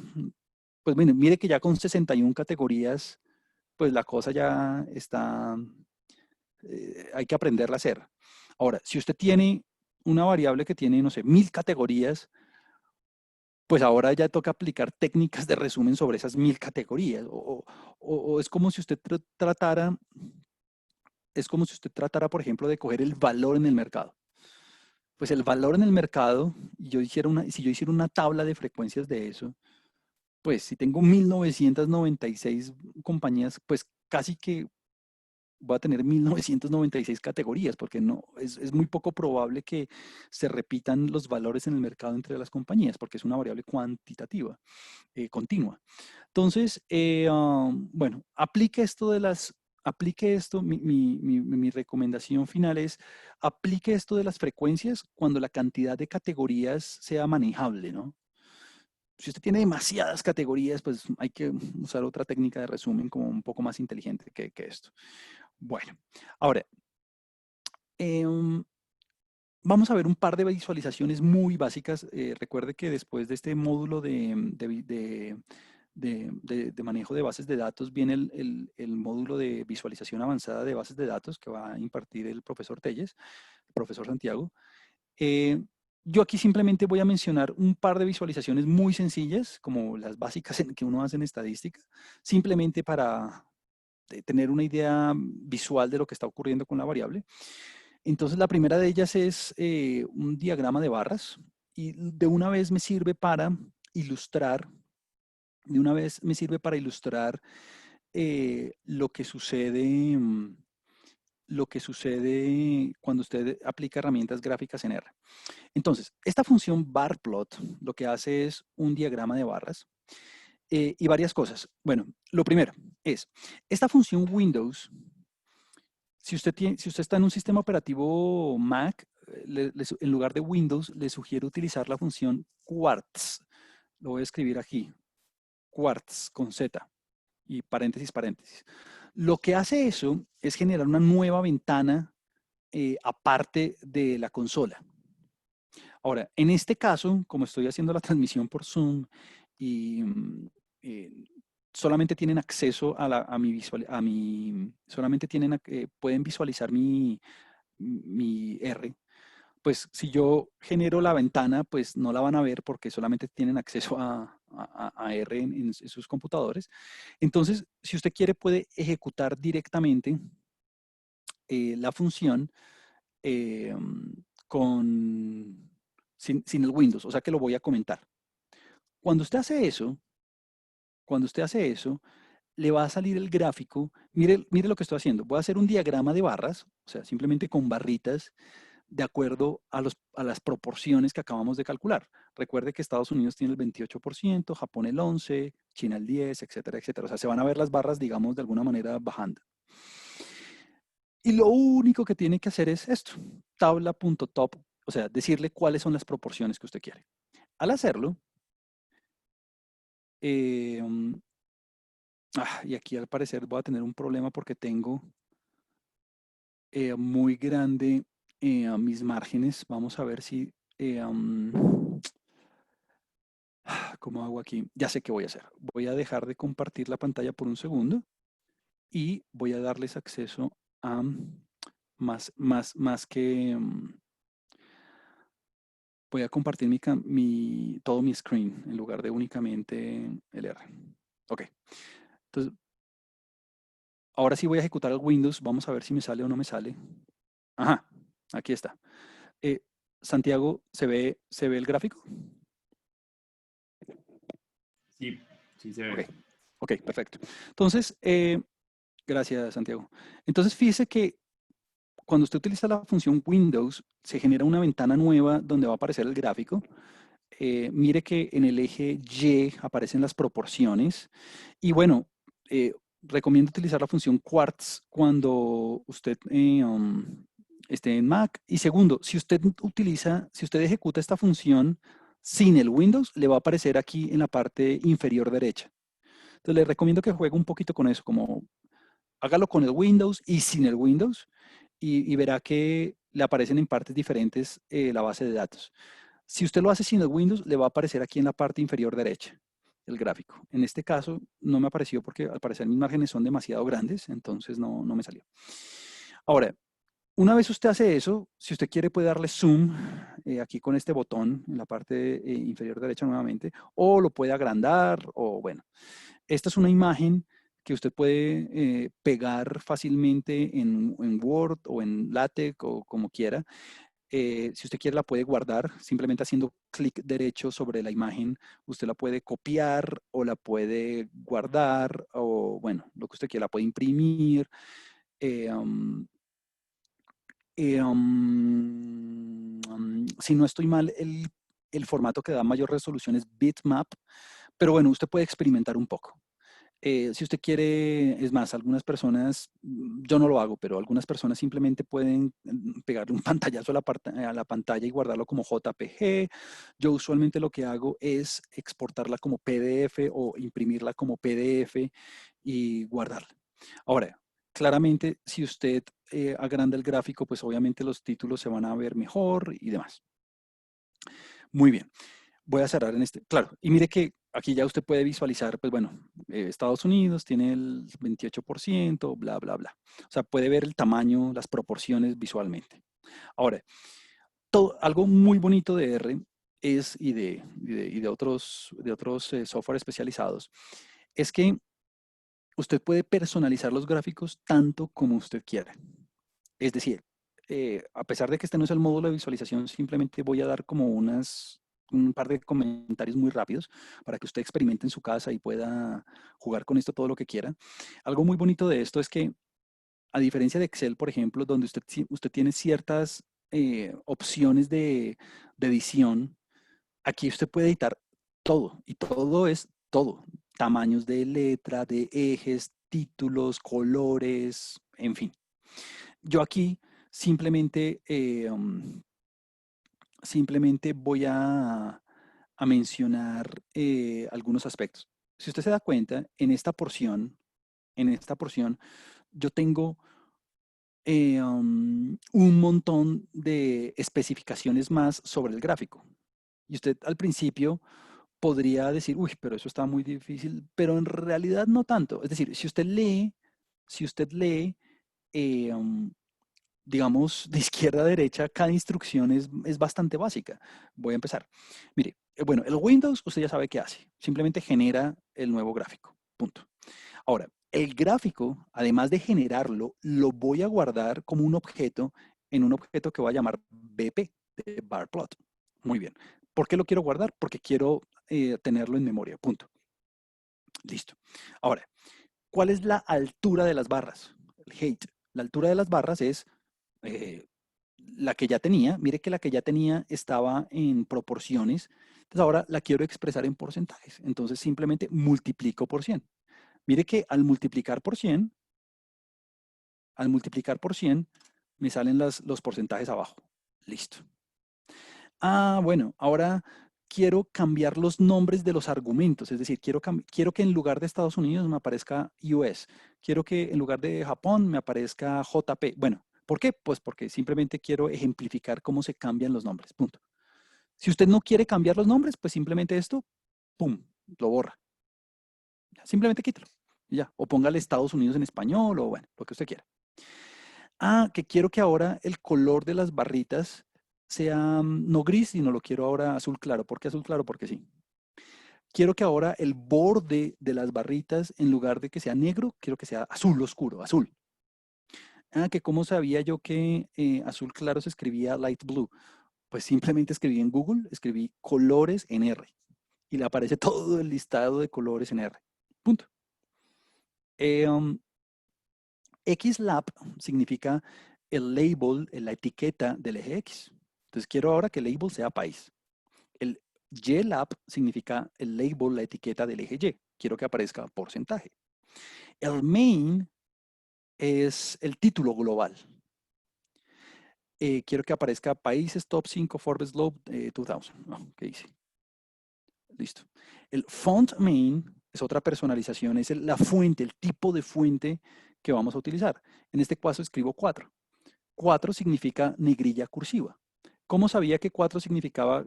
pues mire que ya con 61 categorías, pues la cosa ya está, hay que aprenderla a hacer. Ahora, si usted tiene una variable que tiene, no sé, 1000 categorías, pues ahora ya toca aplicar técnicas de resumen sobre esas 1000 categorías. O es como si usted tratara, por ejemplo, de coger el valor en el mercado. Pues el valor en el mercado, si yo hiciera una tabla de frecuencias de eso, pues si tengo 1996 compañías, pues casi que voy a tener 1996 categorías, porque no, es muy poco probable que se repitan los valores en el mercado entre las compañías, porque es una variable cuantitativa, continua. Entonces, bueno, aplique esto, mi recomendación final es, aplique esto de las frecuencias cuando la cantidad de categorías sea manejable, ¿no? Si usted tiene demasiadas categorías, pues hay que usar otra técnica de resumen como un poco más inteligente que esto. Bueno, ahora, vamos a ver un par de visualizaciones muy básicas. Recuerde que después de este módulo de manejo de bases de datos viene el módulo de visualización avanzada de bases de datos que va a impartir el profesor Telles, el profesor Santiago. Yo aquí simplemente voy a mencionar un par de visualizaciones muy sencillas, como las básicas que uno hace en estadística, simplemente para tener una idea visual de lo que está ocurriendo con la variable. Entonces, la primera de ellas es un diagrama de barras y de una vez me sirve para ilustrar, lo que sucede, cuando usted aplica herramientas gráficas en R. Entonces, esta función barplot lo que hace es un diagrama de barras y varias cosas. Bueno, lo primero es, esta función Windows, si usted está en un sistema operativo Mac, en lugar de Windows, le sugiero utilizar la función Quartz. Lo voy a escribir aquí, Quartz con Z y paréntesis, paréntesis. Lo que hace eso es generar una nueva ventana aparte de la consola. Ahora, en este caso, como estoy haciendo la transmisión por Zoom y eh, solamente tienen acceso a mi visual, solamente pueden visualizar mi R, pues si yo genero la ventana, pues no la van a ver porque solamente tienen acceso a R en sus computadores. Entonces, si usted quiere, puede ejecutar directamente la función eh, sin el Windows, o sea que lo voy a comentar. Cuando usted hace eso, le va a salir el gráfico. Mire lo que estoy haciendo. Voy a hacer un diagrama de barras, o sea, simplemente con barritas, de acuerdo a las proporciones que acabamos de calcular. Recuerde que Estados Unidos tiene el 28%, Japón el 11%, China el 10%, etcétera, etcétera. O sea, se van a ver las barras, digamos, de alguna manera bajando. Y lo único que tiene que hacer es esto, tabla.top o sea, decirle cuáles son las proporciones que usted quiere. Al hacerlo, eh, um, y aquí al parecer voy a tener un problema porque tengo muy grande mis márgenes. Vamos a ver si, ¿cómo hago aquí? Ya sé qué voy a hacer. Voy a dejar de compartir la pantalla por un segundo y voy a darles acceso a más que, voy a compartir todo mi screen en lugar de únicamente el R. Ok, entonces ahora sí voy a ejecutar el Windows. Vamos a ver si me sale o no me sale. Ajá, aquí está. Eh, Santiago, ¿se ve el gráfico? Sí, sí se Ok, ve. ok, perfecto. Entonces, gracias, Santiago. Entonces, fíjese que cuando usted utiliza la función Windows, se genera una ventana nueva donde va a aparecer el gráfico. Mire que en el eje Y aparecen las proporciones. Y bueno, eh, recomiendo utilizar la función Quartz cuando usted esté en Mac. Y segundo, si usted ejecuta esta función sin el Windows, le va a aparecer aquí en la parte inferior derecha. Entonces le recomiendo que juegue un poquito con eso, como hágalo con el Windows y sin el Windows y verá que le aparecen en partes diferentes la base de datos. Si usted lo hace sin el Windows, le va a aparecer aquí en la parte inferior derecha el gráfico. En este caso no me apareció porque al parecer mis márgenes son demasiado grandes, entonces no me salió. Ahora, una vez usted hace eso, si usted quiere puede darle zoom aquí con este botón en la parte inferior derecha nuevamente, o lo puede agrandar, o bueno. Esta es una imagen que usted puede pegar fácilmente en Word o en LaTeX o como quiera. Si usted quiere la puede guardar simplemente haciendo clic derecho sobre la imagen. Usted la puede copiar o la puede guardar o bueno, lo que usted quiera, la puede imprimir. eh, um, si no estoy mal, el formato que da mayor resolución es bitmap, pero bueno, usted puede experimentar un poco. Si usted quiere, es más, algunas personas, yo no lo hago, pero algunas personas simplemente pueden pegarle un pantallazo a la pantalla y guardarlo como JPG. Yo usualmente lo que hago es exportarla como PDF o imprimirla como PDF y guardarla. Ahora, claramente, si usted agranda el gráfico, pues obviamente los títulos se van a ver mejor y demás. Muy bien. Voy a cerrar en este. Claro, y mire que aquí ya usted puede visualizar, pues bueno, Estados Unidos tiene el 28%, bla, bla, bla. O sea, puede ver el tamaño, las proporciones visualmente. Ahora, algo muy bonito de R es, y de otros software especializados, es que usted puede personalizar los gráficos tanto como usted quiera. Es decir, a pesar de que este no es el módulo de visualización, simplemente voy a dar como un par de comentarios muy rápidos para que usted experimente en su casa y pueda jugar con esto todo lo que quiera. Algo muy bonito de esto es que, a diferencia de Excel, por ejemplo, donde usted tiene ciertas opciones de edición, aquí usted puede editar todo y todo es todo. Tamaños de letra, de ejes, títulos, colores, en fin. Yo aquí simplemente, simplemente voy a mencionar algunos aspectos. Si usted se da cuenta, en esta porción, yo tengo un montón de especificaciones más sobre el gráfico. Y usted al principio podría decir, uy, pero eso está muy difícil, pero en realidad no tanto. Es decir, si usted lee, eh, um, digamos, de izquierda a derecha, cada instrucción es bastante básica. Voy a empezar. Mire, bueno, el Windows, usted ya sabe qué hace. Simplemente genera el nuevo gráfico. Punto. Ahora, el gráfico, además de generarlo, lo voy a guardar como un objeto en un objeto que voy a llamar BP, de bar plot. Muy bien. ¿Por qué lo quiero guardar? Porque quiero tenerlo en memoria. Punto. Listo. Ahora, ¿cuál es la altura de las barras? El height. La altura de las barras es eh, la que ya tenía, mire que la que ya tenía estaba en proporciones, entonces ahora la quiero expresar en porcentajes, entonces simplemente multiplico por 100. Mire que al multiplicar por 100, me salen los porcentajes abajo. Listo. Bueno, ahora quiero cambiar los nombres de los argumentos, es decir, quiero que en lugar de Estados Unidos me aparezca US, quiero que en lugar de Japón me aparezca JP. Bueno, ¿por qué? Pues porque simplemente quiero ejemplificar cómo se cambian los nombres, punto. Si usted no quiere cambiar los nombres, pues simplemente esto, pum, lo borra. Simplemente quítalo. Y ya, o póngale Estados Unidos en español o bueno, lo que usted quiera. Que quiero que ahora el color de las barritas sea no gris, sino lo quiero ahora azul claro. ¿Por qué azul claro? Porque sí. Quiero que ahora el borde de las barritas, en lugar de que sea negro, quiero que sea azul oscuro, azul. Que cómo sabía yo que azul claro se escribía light blue. Pues simplemente escribí en Google, escribí colores en R y le aparece todo el listado de colores en R. Punto. Eh, um, XLab significa el label, la etiqueta del eje X. Entonces quiero ahora que el label sea país. El YLab significa el label, la etiqueta del eje Y. Quiero que aparezca porcentaje. El main es el título global. Quiero que aparezca países top 5 Forbes Globe 2000. ¿Qué hice? Listo. El font main es otra personalización, es la fuente, el tipo de fuente que vamos a utilizar. En este caso escribo 4. 4 significa negrilla cursiva. ¿Cómo sabía que 4 significaba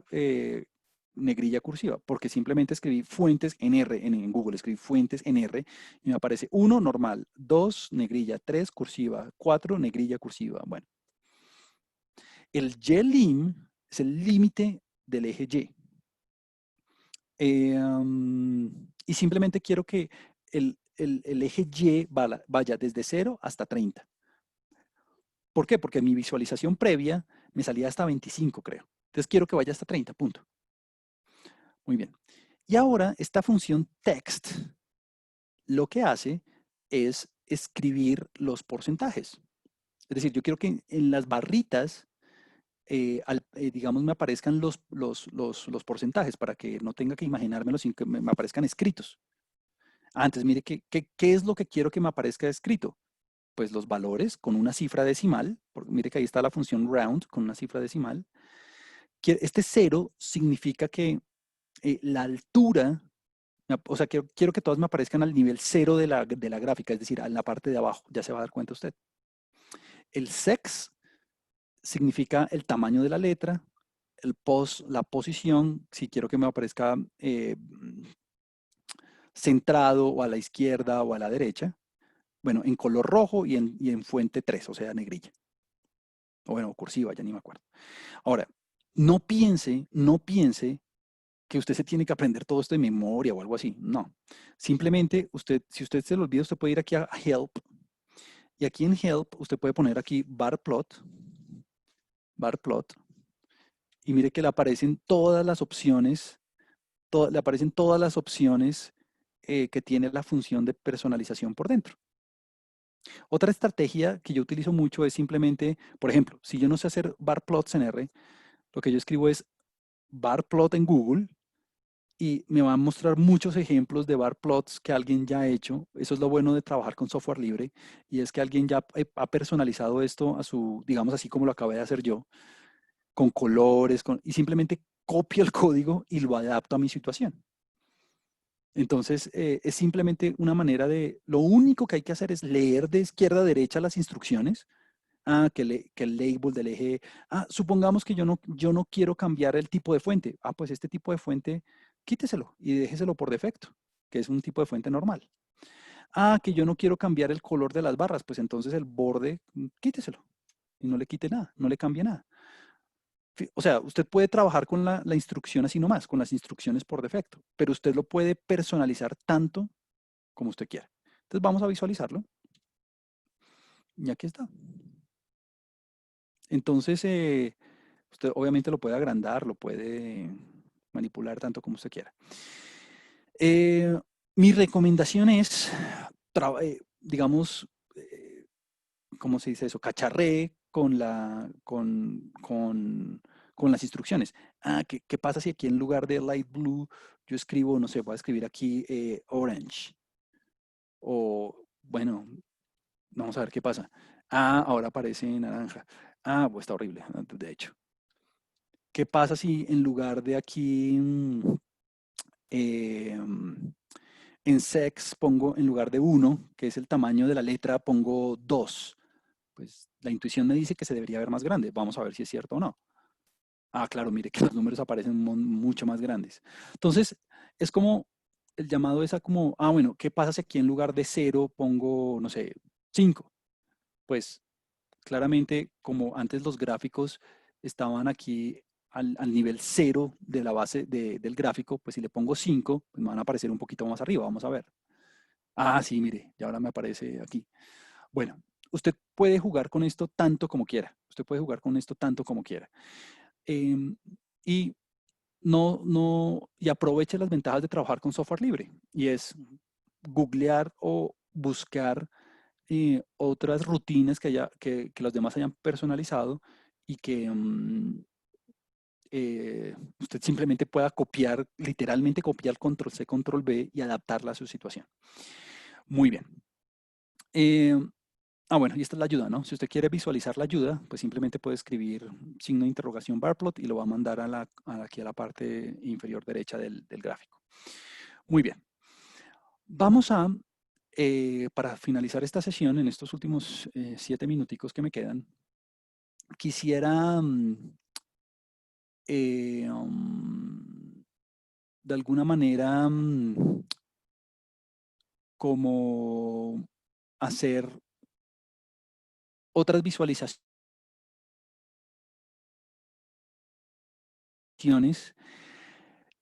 negrilla cursiva? Porque simplemente escribí fuentes en R, en Google escribí fuentes en R y me aparece 1 normal, 2 negrilla, 3 cursiva, 4 negrilla cursiva. Bueno, el YLIM es el límite del eje Y. Y simplemente quiero que el eje Y vaya desde 0 hasta 30. ¿Por qué? Porque mi visualización previa me salía hasta 25, creo. Entonces quiero que vaya hasta 30, punto. Muy bien. Y ahora esta función text lo que hace es escribir los porcentajes. Es decir, yo quiero que en las barritas, digamos, me aparezcan los porcentajes para que no tenga que imaginármelo sin que me aparezcan escritos. Antes, mire, ¿qué es lo que quiero que me aparezca escrito? Pues los valores con una cifra decimal, porque mire que ahí está la función round con una cifra decimal. Este cero significa que la altura, o sea, quiero que todas me aparezcan al nivel cero de la gráfica, es decir, en la parte de abajo, ya se va a dar cuenta usted. El sex significa el tamaño de la letra, la posición, si quiero que me aparezca centrado o a la izquierda o a la derecha, bueno, en color rojo y en fuente 3, o sea, negrilla. O bueno, cursiva, ya ni me acuerdo. Ahora, no piense que usted se tiene que aprender todo esto de memoria o algo así. No. Simplemente si usted se lo olvida, usted puede ir aquí a Help. Y aquí en Help, usted puede poner aquí bar plot. Y mire que le aparecen todas las opciones, le aparecen todas las opciones que tiene la función de personalización por dentro. Otra estrategia que yo utilizo mucho es simplemente, por ejemplo, si yo no sé hacer bar plots en R, lo que yo escribo es bar plot en Google y me va a mostrar muchos ejemplos de bar plots que alguien ya ha hecho. Eso es lo bueno de trabajar con software libre y es que alguien ya ha personalizado esto a su, digamos así como lo acabé de hacer yo, con colores, y simplemente copio el código y lo adapto a mi situación. Entonces, es simplemente una manera lo único que hay que hacer es leer de izquierda a derecha las instrucciones. Que el label del eje. Supongamos que yo no quiero cambiar el tipo de fuente. Pues este tipo de fuente, quíteselo y déjeselo por defecto, que es un tipo de fuente normal. Que yo no quiero cambiar el color de las barras, pues entonces el borde, quíteselo y no le quite nada, no le cambie nada. O sea, usted puede trabajar con la instrucción así nomás, con las instrucciones por defecto, pero usted lo puede personalizar tanto como usted quiera. Entonces vamos a visualizarlo y aquí está. Entonces, usted obviamente lo puede agrandar, lo puede manipular tanto como usted quiera. Mi recomendación es, digamos, ¿cómo se dice eso? Cacharré con las instrucciones. ¿Qué pasa si aquí en lugar de light blue yo escribo, no sé, voy a escribir aquí orange? O, bueno, vamos a ver qué pasa. Ahora aparece naranja. Pues está horrible, de hecho. ¿qué pasa si en lugar de aquí eh, en sex pongo, en lugar de 1, que es el tamaño de la letra, pongo 2? Pues la intuición me dice que se debería ver más grande. Vamos a ver si es cierto o no. Ah, claro, mire que los números aparecen mucho más grandes. Entonces, es como el llamado es a como, bueno, ¿qué pasa si aquí en lugar de 0 pongo, no sé, 5? Pues claramente, como antes los gráficos estaban aquí al nivel 0 de la base del gráfico, pues si le pongo 5, pues me van a aparecer un poquito más arriba. Vamos a ver. Ah, sí, mire, y ahora me aparece aquí. Bueno, usted puede jugar con esto tanto como quiera. Usted puede jugar con esto tanto como quiera. Em, y y aproveche las ventajas de trabajar con software libre. Y es googlear o buscar otras rutinas que los demás hayan personalizado y que usted simplemente pueda copiar, literalmente copiar control C, control V y adaptarla a su situación. Muy bien. Eh, bueno, y esta es la ayuda, ¿no? Si usted quiere visualizar la ayuda, pues simplemente puede escribir signo de interrogación barplot y lo va a mandar aquí a la parte inferior derecha del gráfico. Muy bien. Vamos para finalizar esta sesión, en estos últimos 7 minuticos que me quedan, quisiera de alguna manera como hacer otras visualizaciones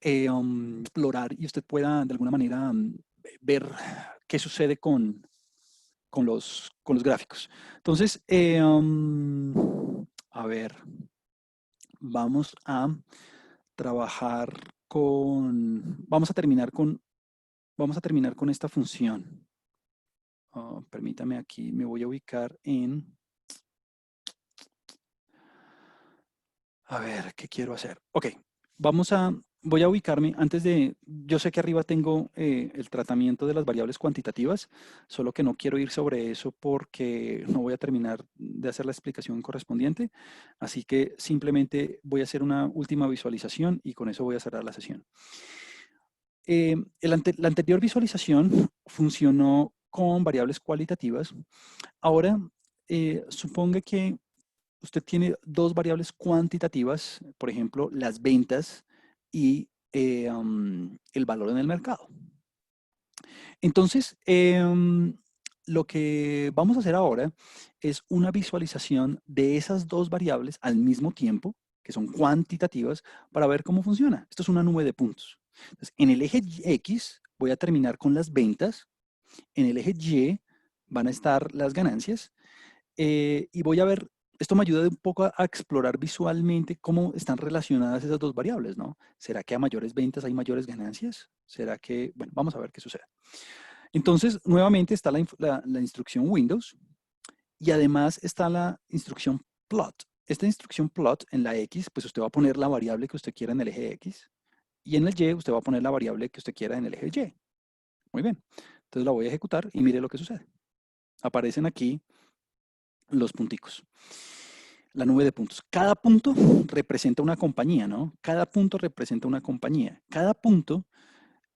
explorar y usted pueda de alguna manera ver qué sucede con los gráficos. Entonces, a ver, vamos a trabajar vamos a terminar con esta función. Permítame aquí, me voy a ubicar a ver, ¿qué quiero hacer? Ok, voy a ubicarme yo sé que arriba tengo el tratamiento de las variables cuantitativas, solo que no quiero ir sobre eso porque no voy a terminar de hacer la explicación correspondiente, así que simplemente voy a hacer una última visualización y con eso voy a cerrar la sesión. La anterior visualización funcionó con variables cualitativas. Ahora, suponga que usted tiene dos variables cuantitativas, por ejemplo, las ventas y el valor en el mercado. Entonces, lo que vamos a hacer ahora es una visualización de esas dos variables al mismo tiempo, que son cuantitativas, para ver cómo funciona. Esto es una nube de puntos. Entonces, en el eje X voy a terminar con las ventas, en el eje Y van a estar las ganancias, y voy a ver, esto me ayuda un poco a explorar visualmente cómo están relacionadas esas dos variables, ¿no? ¿Será que a mayores ventas hay mayores ganancias? ¿Será que, bueno, vamos a ver qué sucede. Entonces, nuevamente está la instrucción Windows y además está la instrucción plot. Esta instrucción plot en la X, pues usted va a poner la variable que usted quiera en el eje X y en el Y usted va a poner la variable que usted quiera en el eje Y. Muy bien. Entonces la voy a ejecutar y mire lo que sucede. Aparecen aquí los punticos. La nube de puntos. Cada punto representa una compañía, ¿no? Cada punto representa una compañía. Cada punto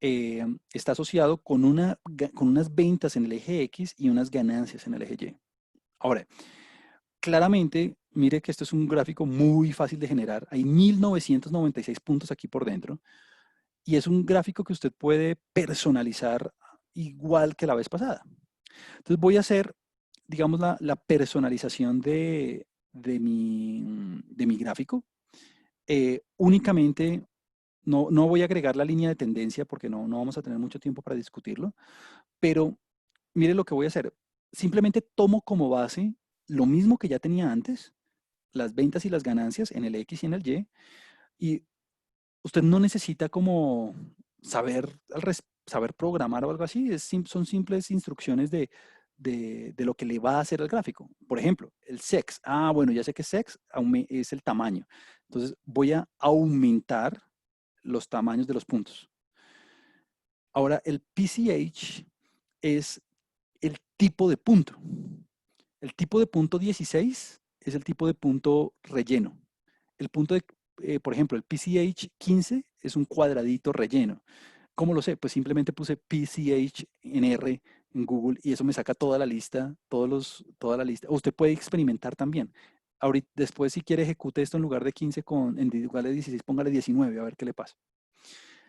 está asociado con unas ventas en el eje X y unas ganancias en el eje Y. Ahora, claramente, mire que esto es un gráfico muy fácil de generar. Hay 1996 puntos aquí por dentro y es un gráfico que usted puede personalizar igual que la vez pasada. Entonces voy a hacer, digamos, la personalización de mi gráfico. Únicamente no voy a agregar la línea de tendencia porque no vamos a tener mucho tiempo para discutirlo, pero mire lo que voy a hacer. Simplemente tomo como base lo mismo que ya tenía antes, las ventas y las ganancias en el X y en el y usted no necesita como saber programar o algo así, son simples instrucciones de lo que le va a hacer el gráfico. Por ejemplo, el sex. Bueno, ya sé que sex es el tamaño. Entonces voy a aumentar los tamaños de los puntos. Ahora, el PCH es el tipo de punto. El tipo de punto 16 es el tipo de punto relleno. El punto de por ejemplo, el PCH15 es un cuadradito relleno. ¿Cómo lo sé? Pues simplemente puse PCH en R en Google y eso me saca toda la lista, toda la lista. O usted puede experimentar también. Ahorita, después, si quiere, ejecute esto en lugar de 15 en lugar de 16, póngale 19, a ver qué le pasa.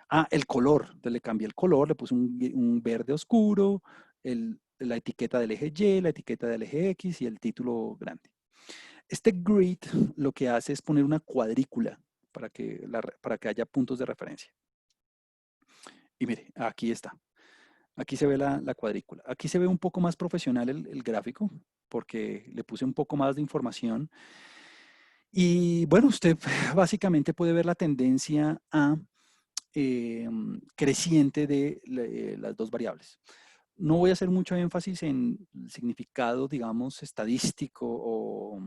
Ah, el color. Entonces le cambié el color, le puse un verde oscuro, la etiqueta del eje Y, la etiqueta del eje X y el título grande. Este grid lo que hace es poner una cuadrícula para que haya puntos de referencia. Y mire, aquí está. Aquí se ve la cuadrícula. Aquí se ve un poco más profesional el gráfico porque le puse un poco más de información. Y bueno, usted básicamente puede ver la tendencia creciente de las dos variables. No voy a hacer mucho énfasis en el significado, digamos, estadístico o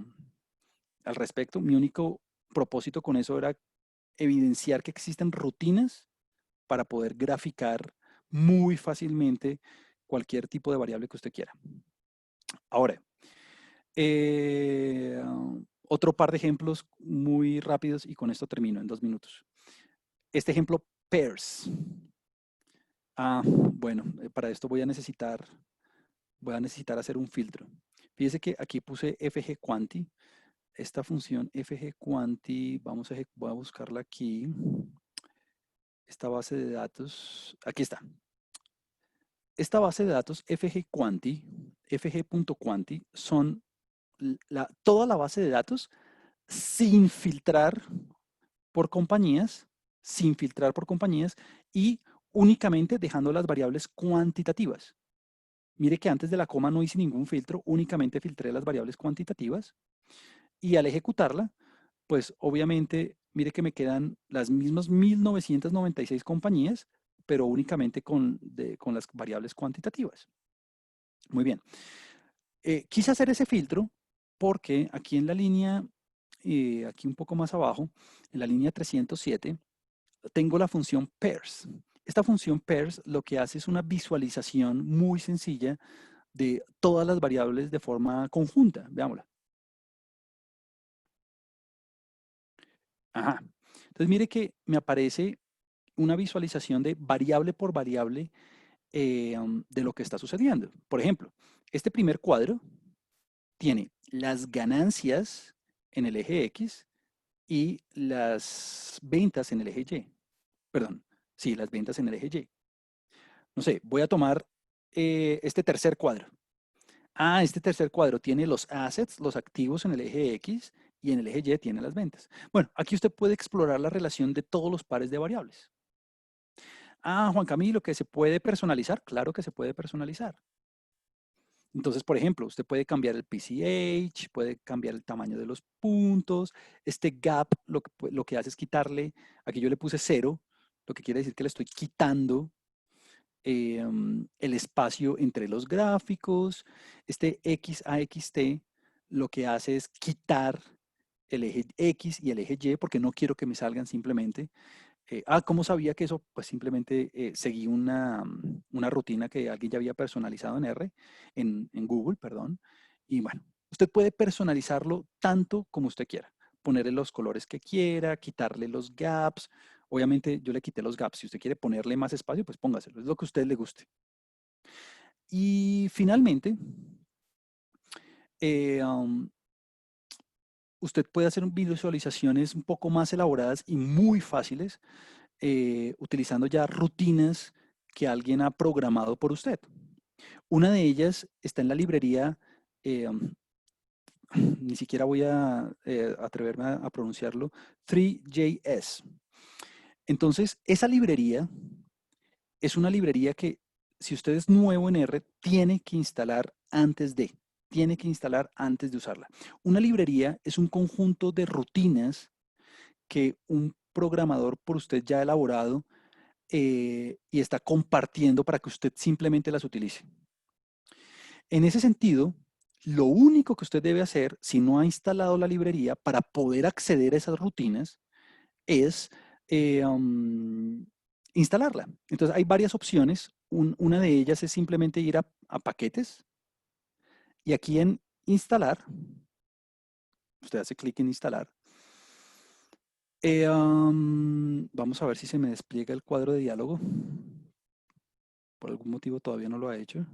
al respecto. Mi único propósito con eso era evidenciar que existen rutinas para poder graficar muy fácilmente cualquier tipo de variable que usted quiera. Ahora, eh, otro par de ejemplos muy rápidos y con esto termino en 2 minutos. Este ejemplo, pairs. Bueno, para esto voy a necesitar hacer un filtro. Fíjese que aquí puse fgquanti. Esta función fgquanti, voy a buscarla aquí. Esta base de datos, aquí está. Esta base de datos fgquanti, fg.quanti, son toda la base de datos sin filtrar por compañías, sin filtrar por compañías y únicamente dejando las variables cuantitativas. Mire que antes de la coma no hice ningún filtro, únicamente filtré las variables cuantitativas y al ejecutarla, pues obviamente, mire que me quedan las mismas 1996 compañías, pero únicamente con las variables cuantitativas. Muy bien. Quise hacer ese filtro porque aquí en la línea, aquí un poco más abajo, en la línea 307, tengo la función pairs. Esta función pairs lo que hace es una visualización muy sencilla de todas las variables de forma conjunta. Veámosla. Ajá. Entonces mire que me aparece una visualización de variable por variable de lo que está sucediendo. Por ejemplo, este primer cuadro tiene las ganancias en el eje X y las ventas en el eje Y. Perdón, sí, las ventas en el eje Y. No sé, voy a tomar este tercer cuadro. Este tercer cuadro tiene los assets, los activos en el eje X y en el eje Y tiene las ventas. Bueno, aquí usted puede explorar la relación de todos los pares de variables. Juan Camilo, que se puede personalizar. Claro que se puede personalizar. Entonces, por ejemplo, usted puede cambiar el PCH, puede cambiar el tamaño de los puntos. Este gap lo que hace es quitarle, aquí yo le puse 0, lo que quiere decir que le estoy quitando el espacio entre los gráficos. Este X a XT lo que hace es quitar el eje X y el eje Y porque no quiero que me salgan simplemente. ¿Cómo sabía que eso? Pues simplemente seguí una rutina que alguien ya había personalizado en R, en Google, perdón. Y bueno, usted puede personalizarlo tanto como usted quiera. Ponerle los colores que quiera, quitarle los gaps. Obviamente yo le quité los gaps. Si usted quiere ponerle más espacio, pues póngaselo. Es lo que a usted le guste. Y finalmente, eh, um, usted puede hacer visualizaciones un poco más elaboradas y muy fáciles utilizando ya rutinas que alguien ha programado por usted. Una de ellas está en la librería, ni siquiera voy a atreverme a pronunciarlo, 3JS. Entonces, esa librería es una librería que si usted es nuevo en R, tiene que instalar antes de usarla. Una librería es un conjunto de rutinas que un programador por usted ya ha elaborado y está compartiendo para que usted simplemente las utilice. En ese sentido, lo único que usted debe hacer, si no ha instalado la librería, para poder acceder a esas rutinas, es instalarla. Entonces, hay varias opciones. Una de ellas es simplemente ir a paquetes y aquí en instalar, usted hace clic en instalar Vamos a ver si se me despliega el cuadro de diálogo. Por algún motivo todavía no lo ha hecho.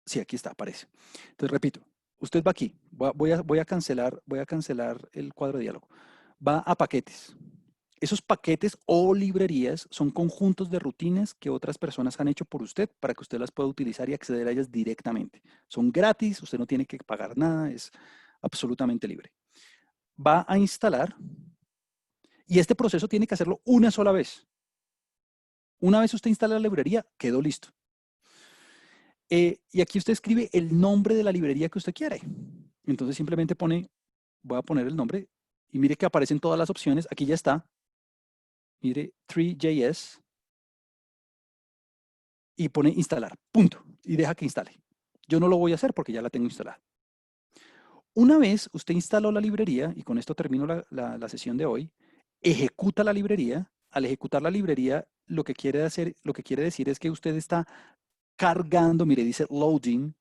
Sí, aquí está, aparece. Entonces, repito, usted va aquí. Voy a cancelar el cuadro de diálogo. Va a paquetes. Esos paquetes o librerías son conjuntos de rutinas que otras personas han hecho por usted para que usted las pueda utilizar y acceder a ellas directamente. Son gratis, usted no tiene que pagar nada, es absolutamente libre. Va a instalar y este proceso tiene que hacerlo una sola vez. Una vez usted instala la librería, quedó listo. Y aquí usted escribe el nombre de la librería que usted quiere. Entonces simplemente voy a poner el nombre y mire que aparecen todas las opciones. Aquí ya está. Mire, 3JS y pone instalar, punto. Y deja que instale. Yo no lo voy a hacer porque ya la tengo instalada. Una vez usted instaló la librería, y con esto termino la sesión de hoy, ejecuta la librería. Al ejecutar la librería, lo que quiere decir es que usted está cargando, mire, dice loading,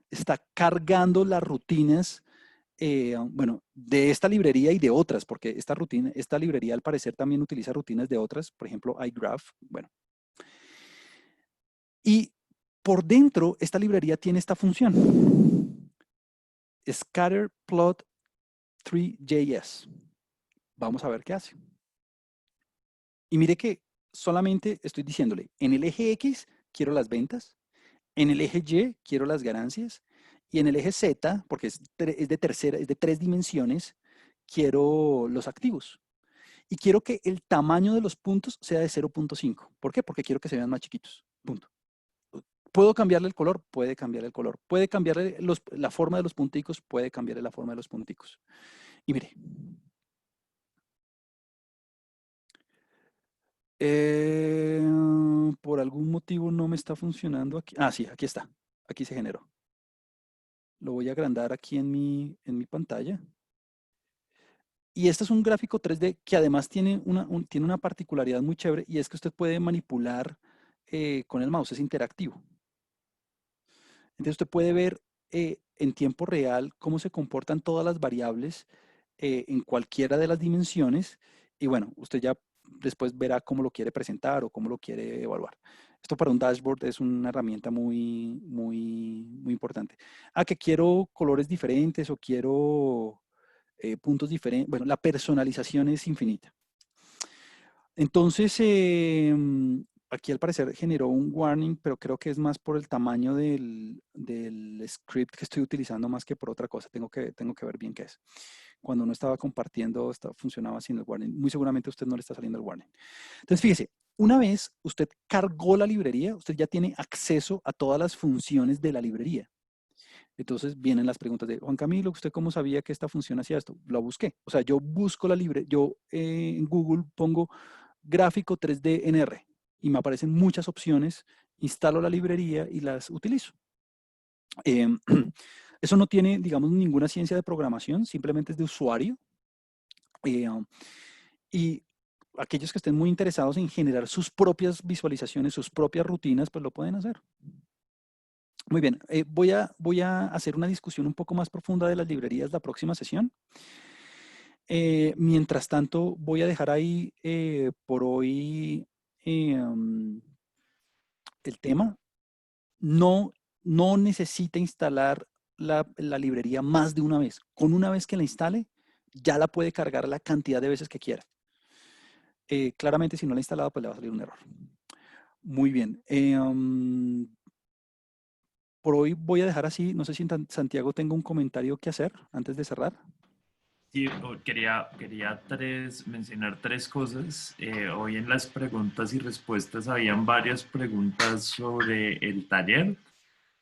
está cargando las rutinas, bueno, de esta librería y de otras, porque esta librería al parecer también utiliza rutinas de otras, por ejemplo, iGraph, bueno. Y por dentro, esta librería tiene esta función, scatterplot3js. Vamos a ver qué hace. Y mire que solamente estoy diciéndole, en el eje X quiero las ventas, en el eje Y quiero las ganancias y en el eje Z, porque es de 3 dimensiones, quiero los activos. Y quiero que el tamaño de los puntos sea de 0.5. ¿Por qué? Porque quiero que se vean más chiquitos. Punto. ¿Puedo cambiarle el color? Puede cambiar el color. ¿Puede cambiarle la forma de los punticos? Puede cambiarle la forma de los punticos. Y mire. Por algún motivo no me está funcionando aquí. Ah, sí, aquí está. Aquí se generó. Lo voy a agrandar aquí en mi pantalla. Y este es un gráfico 3D que además tiene una particularidad muy chévere y es que usted puede manipular con el mouse, es interactivo. Entonces usted puede ver en tiempo real cómo se comportan todas las variables en cualquiera de las dimensiones y bueno, usted ya después verá cómo lo quiere presentar o cómo lo quiere evaluar. Esto para un dashboard es una herramienta muy, muy, muy importante. Ah, que quiero colores diferentes o quiero puntos diferentes. Bueno, la personalización es infinita. Entonces, aquí al parecer generó un warning, pero creo que es más por el tamaño del script que estoy utilizando más que por otra cosa. Tengo que ver bien qué es. Cuando uno estaba compartiendo, funcionaba sin el warning. Muy seguramente a usted no le está saliendo el warning. Entonces, fíjese, una vez usted cargó la librería, usted ya tiene acceso a todas las funciones de la librería. Entonces vienen las preguntas de, Juan Camilo, ¿usted cómo sabía que esta función hacía esto? Lo busqué. O sea, yo busco yo en Google pongo gráfico 3D en R y me aparecen muchas opciones, instalo la librería y las utilizo. Eso no tiene, digamos, ninguna ciencia de programación, simplemente es de usuario. Y aquellos que estén muy interesados en generar sus propias visualizaciones, sus propias rutinas, pues lo pueden hacer. Muy bien, voy a hacer una discusión un poco más profunda de las librerías la próxima sesión. Mientras tanto, voy a dejar ahí por hoy el tema. No necesita instalar la librería más de una vez. Con una vez que la instale, ya la puede cargar la cantidad de veces que quiera. Claramente, si no la ha instalado, pues le va a salir un error. Muy bien. Por hoy voy a dejar así. No sé si Santiago tenga un comentario que hacer antes de cerrar. Sí, quería mencionar 3 cosas. Hoy en las preguntas y respuestas habían varias preguntas sobre el taller.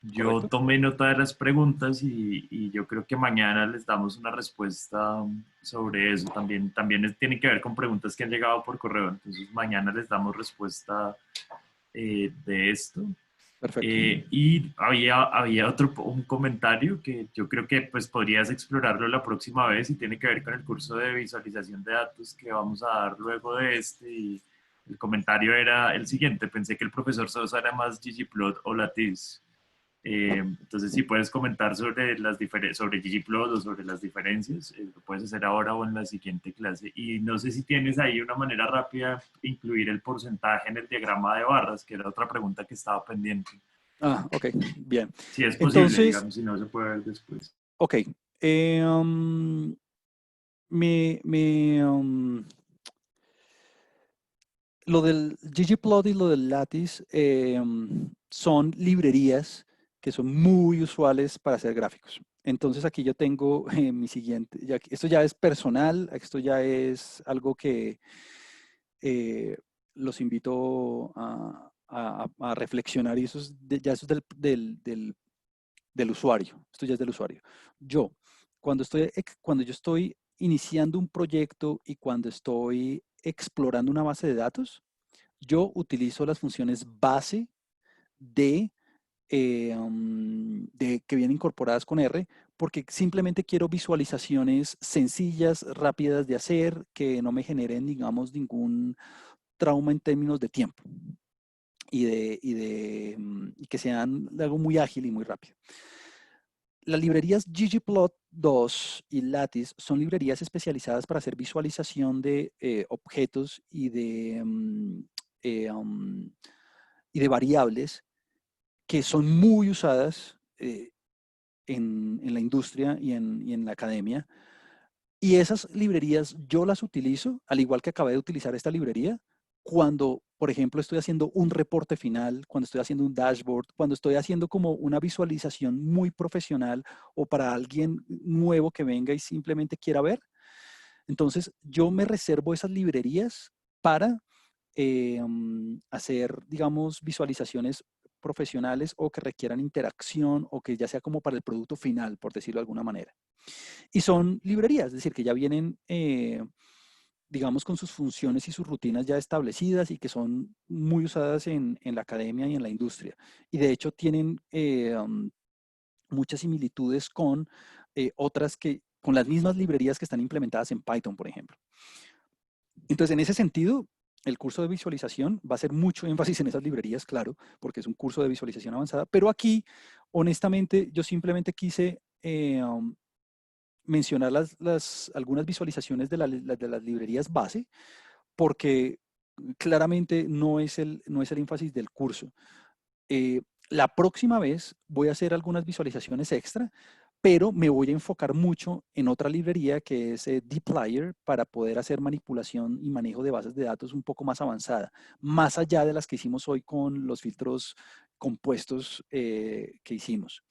Yo ¿Correcto? tomé nota de las preguntas y yo creo que mañana les damos una respuesta sobre eso. También tiene que ver con preguntas que han llegado por correo. Entonces mañana les damos respuesta de esto. Perfecto. Y había un comentario que yo creo que pues podrías explorarlo la próxima vez y tiene que ver con el curso de visualización de datos que vamos a dar luego de este. Y el comentario era el siguiente: pensé que el profesor Sosa era más ggplot o Lattice. Entonces, si puedes comentar sobre sobre ggplot o sobre las diferencias, lo puedes hacer ahora o en la siguiente clase. Y no sé si tienes ahí una manera rápida de incluir el porcentaje en el diagrama de barras, que era otra pregunta que estaba pendiente. Ah, ok, bien. Si es posible, Entonces, digamos, si no se puede ver después. ok. eh, um, me, me, um, lo del ggplot y lo del lattice son librerías que son muy usuales para hacer gráficos. Entonces aquí yo tengo mi siguiente, esto ya es personal, esto ya es algo que eh, los invito a reflexionar y ya eso es del usuario, esto ya es del usuario. Yo, cuando yo estoy iniciando un proyecto y cuando estoy explorando una base de datos, yo utilizo las funciones base de, que vienen incorporadas con R, porque simplemente quiero visualizaciones sencillas, rápidas de hacer, que no me generen, digamos, ningún trauma en términos de tiempo y que sean algo muy ágil y muy rápido. Las librerías ggplot2 y Lattice son librerías especializadas para hacer visualización de objetos eh, um, y de variables que son muy usadas en la industria y en la academia. Y esas librerías yo las utilizo, al igual que acabé de utilizar esta librería, cuando, por ejemplo, estoy haciendo un reporte final, cuando estoy haciendo un dashboard, cuando estoy haciendo como una visualización muy profesional o para alguien nuevo que venga y simplemente quiera ver. Entonces, yo me reservo esas librerías para hacer, digamos, visualizaciones profesionales o que requieran interacción o que ya sea como para el producto final, por decirlo de alguna manera. Y son librerías, es decir, que ya vienen, digamos, con sus funciones y sus rutinas ya establecidas y que son muy usadas en la academia y en la industria. Y de hecho tienen muchas similitudes con otras con las mismas librerías que están implementadas en Python, por ejemplo. Entonces, en ese sentido, el curso de visualización va a ser mucho énfasis en esas librerías, claro, porque es un curso de visualización avanzada, pero aquí, honestamente, yo simplemente quise mencionar algunas visualizaciones de las librerías base, porque claramente no es el énfasis del curso. La próxima vez voy a hacer algunas visualizaciones extra, pero me voy a enfocar mucho en otra librería que es dplyr para poder hacer manipulación y manejo de bases de datos un poco más avanzada, más allá de las que hicimos hoy con los filtros compuestos que hicimos.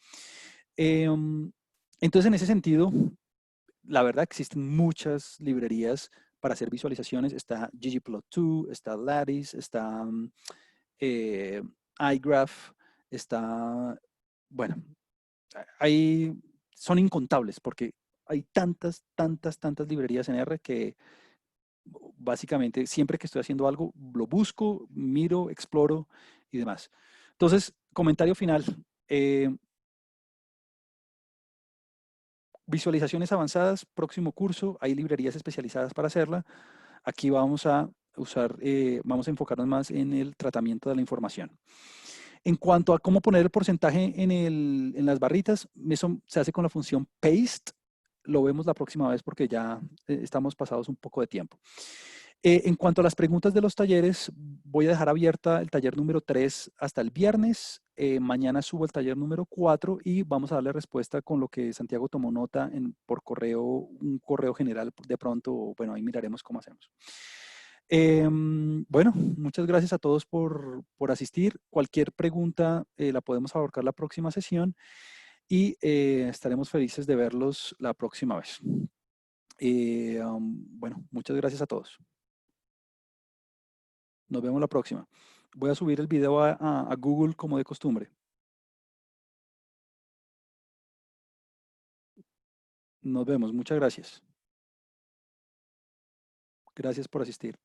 Entonces, en ese sentido, la verdad existen muchas librerías para hacer visualizaciones. Está ggplot2, está Lattice, está eh, iGraph, está, bueno, hay, son incontables porque hay tantas librerías en R que básicamente siempre que estoy haciendo algo, lo busco, miro, exploro y demás. Entonces, comentario final. Eh, Visualizaciones avanzadas, próximo curso, hay librerías especializadas para hacerla. Aquí vamos a usar, vamos a enfocarnos más en el tratamiento de la información. En cuanto a cómo poner el porcentaje en las barritas, eso se hace con la función paste. Lo vemos la próxima vez porque ya estamos pasados un poco de tiempo. En cuanto a las preguntas de los talleres, voy a dejar abierta el taller número 3 hasta el viernes. Mañana subo el taller número 4 y vamos a darle respuesta con lo que Santiago tomó nota por correo, un correo general de pronto. Bueno, ahí miraremos cómo hacemos. Bueno, muchas gracias a todos por asistir. Cualquier pregunta la podemos aborcar la próxima sesión y estaremos felices de verlos la próxima vez. Bueno, muchas gracias a todos. Nos vemos la próxima. Voy a subir el video a Google como de costumbre. Nos vemos. Muchas gracias. Gracias por asistir.